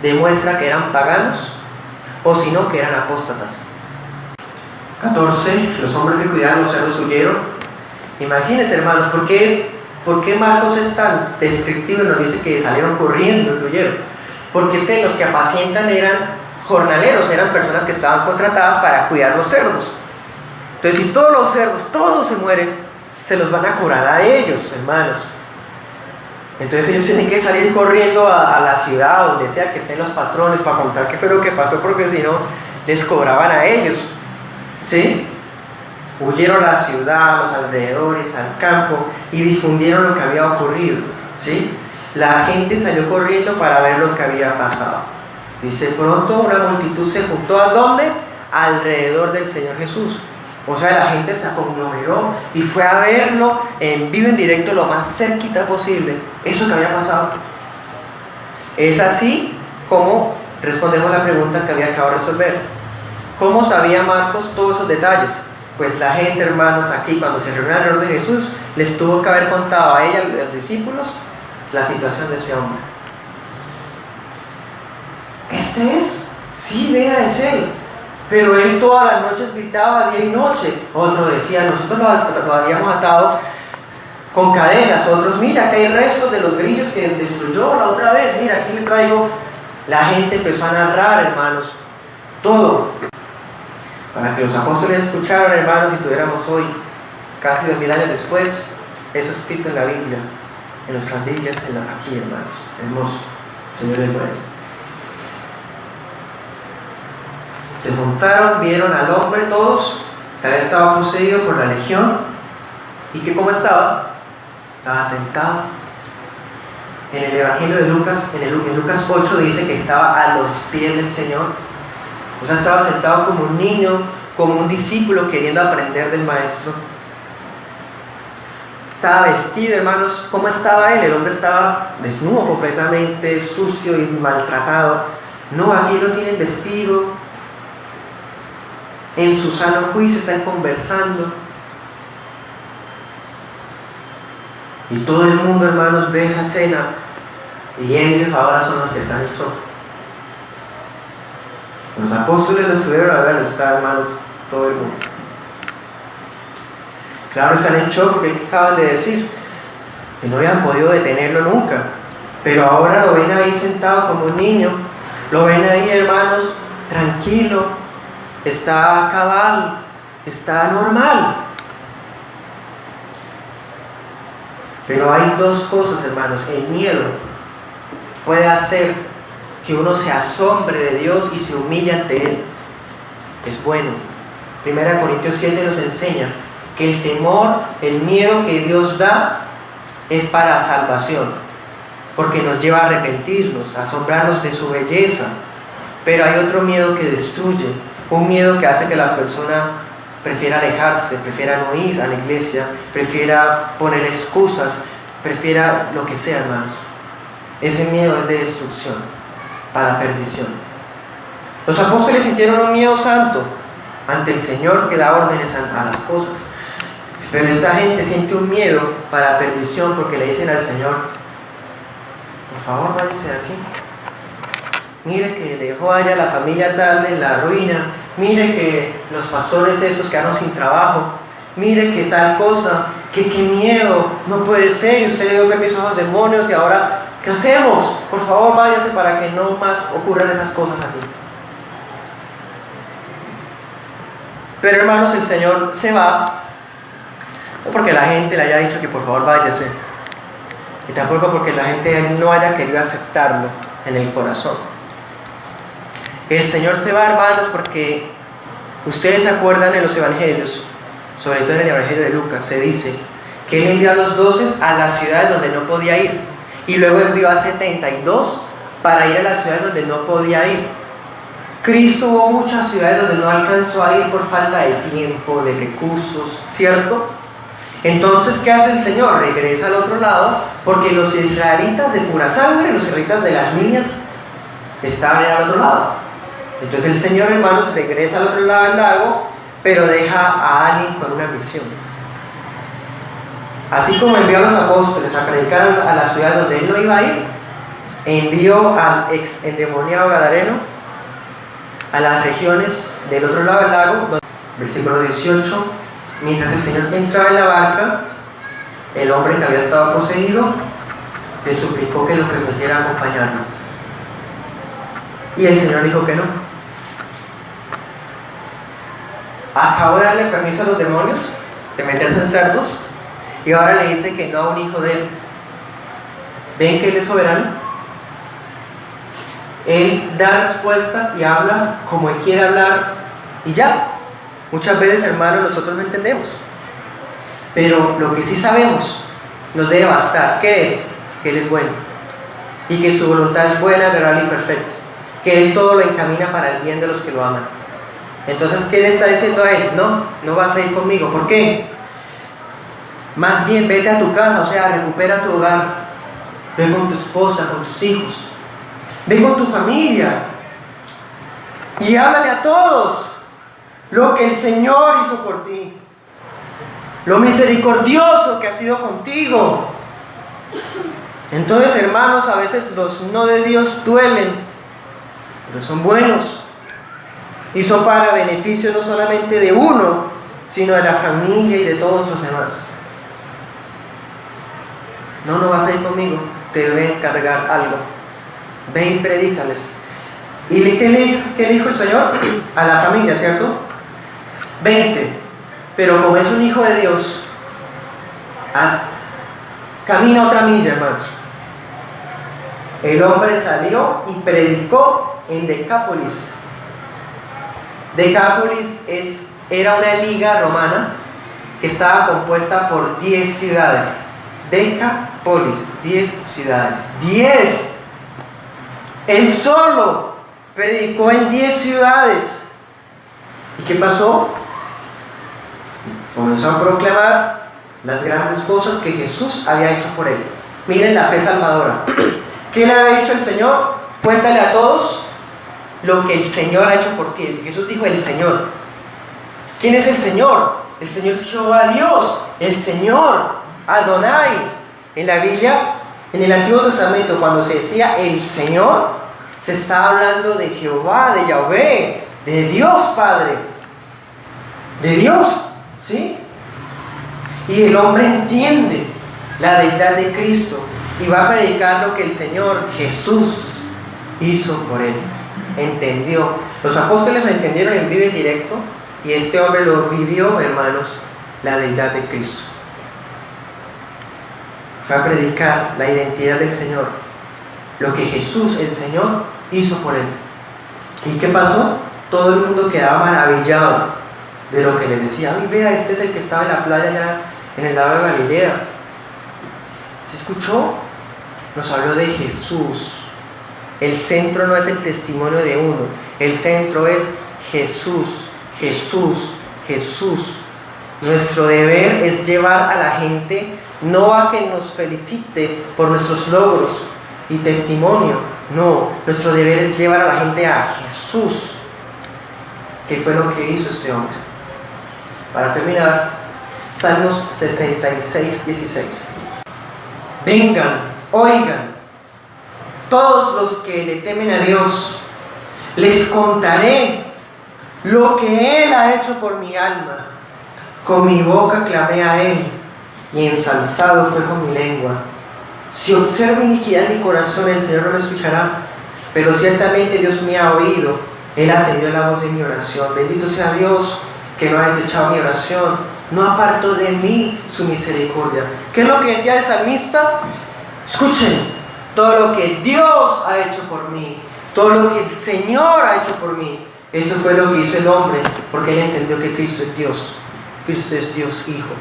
demuestra que eran paganos, o si no, que eran apóstatas. 14. Los hombres que cuidaban los cerdos huyeron. Imagínense, hermanos, ¿por qué Marcos es tan descriptivo y nos dice que salieron corriendo y que huyeron? Porque es que los que apacientan eran jornaleros, eran personas que estaban contratadas para cuidar los cerdos. Entonces, si todos los cerdos, todos se mueren, se los van a cobrar a ellos, hermanos. Entonces ellos tienen que salir corriendo a la ciudad, donde sea que estén los patrones, para contar qué fue lo que pasó, porque si no, les cobraban a ellos, ¿sí? Huyeron a la ciudad, a los alrededores, al campo, y difundieron lo que había ocurrido, ¿sí? La gente salió corriendo para ver lo que había pasado. Dice, pronto una multitud se juntó, ¿a dónde? Alrededor del Señor Jesús. O sea, la gente se conglomeró y fue a verlo en vivo, en directo, lo más cerquita posible, eso que había pasado. Es así como respondemos la pregunta que había acabado de resolver. ¿Cómo sabía Marcos todos esos detalles? Pues la gente, hermanos, aquí cuando se reunió alrededor de Jesús, les tuvo que haber contado a ella, a los discípulos, la situación de ese hombre. Este es, sí, vea, es él. Pero él todas las noches gritaba día y noche. Otro decía, nosotros lo habíamos atado con cadenas. Otros, mira, que hay restos de los grillos que destruyó la otra vez. Mira, aquí le traigo. La gente empezó a narrar, hermanos, todo, para que los apóstoles escucharan, hermanos, y tuviéramos hoy, casi 2000 años después, eso escrito en la Biblia, en nuestras Biblias, aquí, hermanos. Hermoso. Señor es bueno. Se juntaron, vieron al hombre todos, que había estado poseído por la legión, y que ¿cómo estaba? Estaba sentado. En el Evangelio de Lucas, en Lucas 8 dice que estaba a los pies del Señor. O sea, estaba sentado como un niño, como un discípulo queriendo aprender del Maestro. Estaba vestido, hermanos. ¿Cómo estaba él? El hombre estaba desnudo completamente, sucio y maltratado. No, aquí lo tienen vestido. En su sano juicio están conversando. Y todo el mundo, hermanos, ve esa escena. Y ellos ahora son los que están en shock. Los apóstoles lo estuvieron a ver, está, hermanos, todo el mundo. Claro, están en shock porque ¿qué acaban de decir? Que no habían podido detenerlo nunca. Pero ahora lo ven ahí sentado como un niño. Lo ven ahí, hermanos, tranquilo. Está cabal, está normal. Pero hay dos cosas, hermanos. El miedo puede hacer que uno se asombre de Dios y se humille ante Él. Es bueno. 1 Corintios 7 nos enseña que el temor, el miedo que Dios da es para salvación, porque nos lleva a arrepentirnos, a asombrarnos de su belleza. Pero hay otro miedo que destruye. Un miedo que hace que la persona prefiera alejarse, prefiera no ir a la iglesia, prefiera poner excusas, prefiera lo que sea, hermanos. Ese miedo es de destrucción, para perdición. Los apóstoles sintieron un miedo santo ante el Señor que da órdenes a las cosas. Pero esta gente siente un miedo para la perdición porque le dicen al Señor: por favor, váyase de aquí. Mire que dejó allá la familia tal en la ruina. Mire que los pastores estos quedaron sin trabajo. Mire que tal cosa. Qué miedo. No puede ser. Y usted le dio permiso a los demonios y ahora, ¿qué hacemos? Por favor, váyase para que no más ocurran esas cosas aquí. Pero hermanos, el Señor se va, no porque la gente le haya dicho que por favor váyase, y tampoco porque la gente no haya querido aceptarlo en el corazón. El Señor se va, hermanos, porque ustedes se acuerdan en los evangelios, sobre todo en el evangelio de Lucas, se dice que Él envió a los 12 a las ciudades donde no podía ir, y luego envió a 72 para ir a las ciudades donde no podía ir. Cristo hubo muchas ciudades donde no alcanzó a ir por falta de tiempo, de recursos, ¿cierto? Entonces, ¿qué hace el Señor? Regresa al otro lado, porque los israelitas de pura sangre, los israelitas de las líneas, estaban al otro lado. Entonces el Señor, hermanos, regresa al otro lado del lago, pero deja a alguien con una misión. Así como envió a los apóstoles a predicar a las ciudades donde Él no iba a ir, envió al ex endemoniado gadareno a las regiones del otro lado del lago. Versículo 18: mientras el Señor entraba en la barca, el hombre que había estado poseído le suplicó que lo permitiera acompañarlo, y el Señor dijo que no. Acabó de darle permiso a los demonios de meterse en cerdos, y ahora le dice que no a un hijo de Él. ¿Ven que Él es soberano? Él da respuestas y habla como Él quiere hablar, y ya. Muchas veces, hermanos, nosotros no entendemos, pero lo que sí sabemos nos debe bastar. ¿Qué es? Que Él es bueno, y que su voluntad es buena, agradable y perfecta, que Él todo lo encamina para el bien de los que lo aman. Entonces, ¿qué le está diciendo a él? No vas a ir conmigo. ¿Por qué? Más bien, vete a tu casa, o sea, recupera tu hogar. Ve con tu esposa, con tus hijos. Ve con tu familia. Y háblale a todos lo que el Señor hizo por ti. Lo misericordioso que ha sido contigo. Entonces, hermanos, a veces los no de Dios duelen, pero son buenos. Y son para beneficio no solamente de uno, sino de la familia y de todos los demás. No vas a ir conmigo, te debe encargar algo. Ve y predícales. ¿Y qué le dijo el Señor? A la familia, ¿cierto? 20. Pero como es un hijo de Dios, camina otra milla, hermanos. El hombre salió y predicó en Decápolis. Decápolis era una liga romana que estaba compuesta por 10 ciudades. Decápolis, 10 ciudades. 10. Él solo predicó en 10 ciudades. ¿Y qué pasó? Comenzó a proclamar las grandes cosas que Jesús había hecho por él. Miren la fe salvadora. ¿Qué le había dicho el Señor? Cuéntale a todos lo que el Señor ha hecho por ti. Jesús dijo el Señor. ¿Quién es el Señor? El Señor es Jehová Dios, el Señor, Adonai. En la Biblia, en el Antiguo Testamento, cuando se decía el Señor, se está hablando de Jehová, de Yahvé, de Dios Padre, de Dios, ¿sí? Y el hombre entiende la deidad de Cristo y va a predicar lo que el Señor Jesús hizo por él. Entendió. Los apóstoles lo entendieron en vivo y directo, y este hombre lo vivió, hermanos, la deidad de Cristo. Fue a predicar la identidad del Señor, lo que Jesús, el Señor, hizo por él. ¿Y qué pasó? Todo el mundo quedaba maravillado de lo que le decía. Ay, vea, este es el que estaba en la playa allá en el lago de Galilea. ¿Se escuchó? Nos habló de Jesús. El centro no es el testimonio de uno, el centro es Jesús, Jesús, Jesús. Nuestro deber es llevar a la gente no a que nos felicite por nuestros logros y testimonio, No, nuestro deber es llevar a la gente a Jesús, que fue lo que hizo este hombre. Para terminar, Salmos 66, 16. Vengan, oigan, todos los que le temen a Dios, les contaré lo que Él ha hecho por mi alma. Con mi boca clamé a Él, y ensalzado fue con mi lengua. Si observo iniquidad en mi corazón, el Señor no me escuchará, pero ciertamente Dios me ha oído. Él atendió la voz de mi oración. Bendito sea Dios, que no ha desechado mi oración, no apartó de mí su misericordia. ¿Qué es lo que decía el salmista? Escuchen, todo lo que Dios ha hecho por mí, todo lo que el Señor ha hecho por mí, eso fue lo que hizo el hombre, porque él entendió que Cristo es Dios. Cristo es Dios Hijo.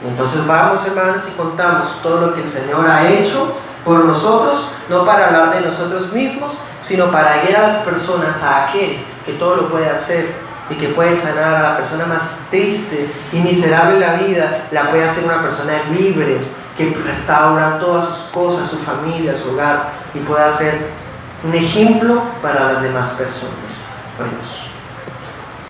Entonces vamos, hermanos, y contamos todo lo que el Señor ha hecho por nosotros, no para hablar de nosotros mismos, sino para guiar a las personas a aquel que todo lo puede hacer y que puede sanar a la persona más triste y miserable de la vida, la puede hacer una persona libre, que restaura todas sus cosas, su familia, su hogar, y puede ser un ejemplo para las demás personas. Oremos.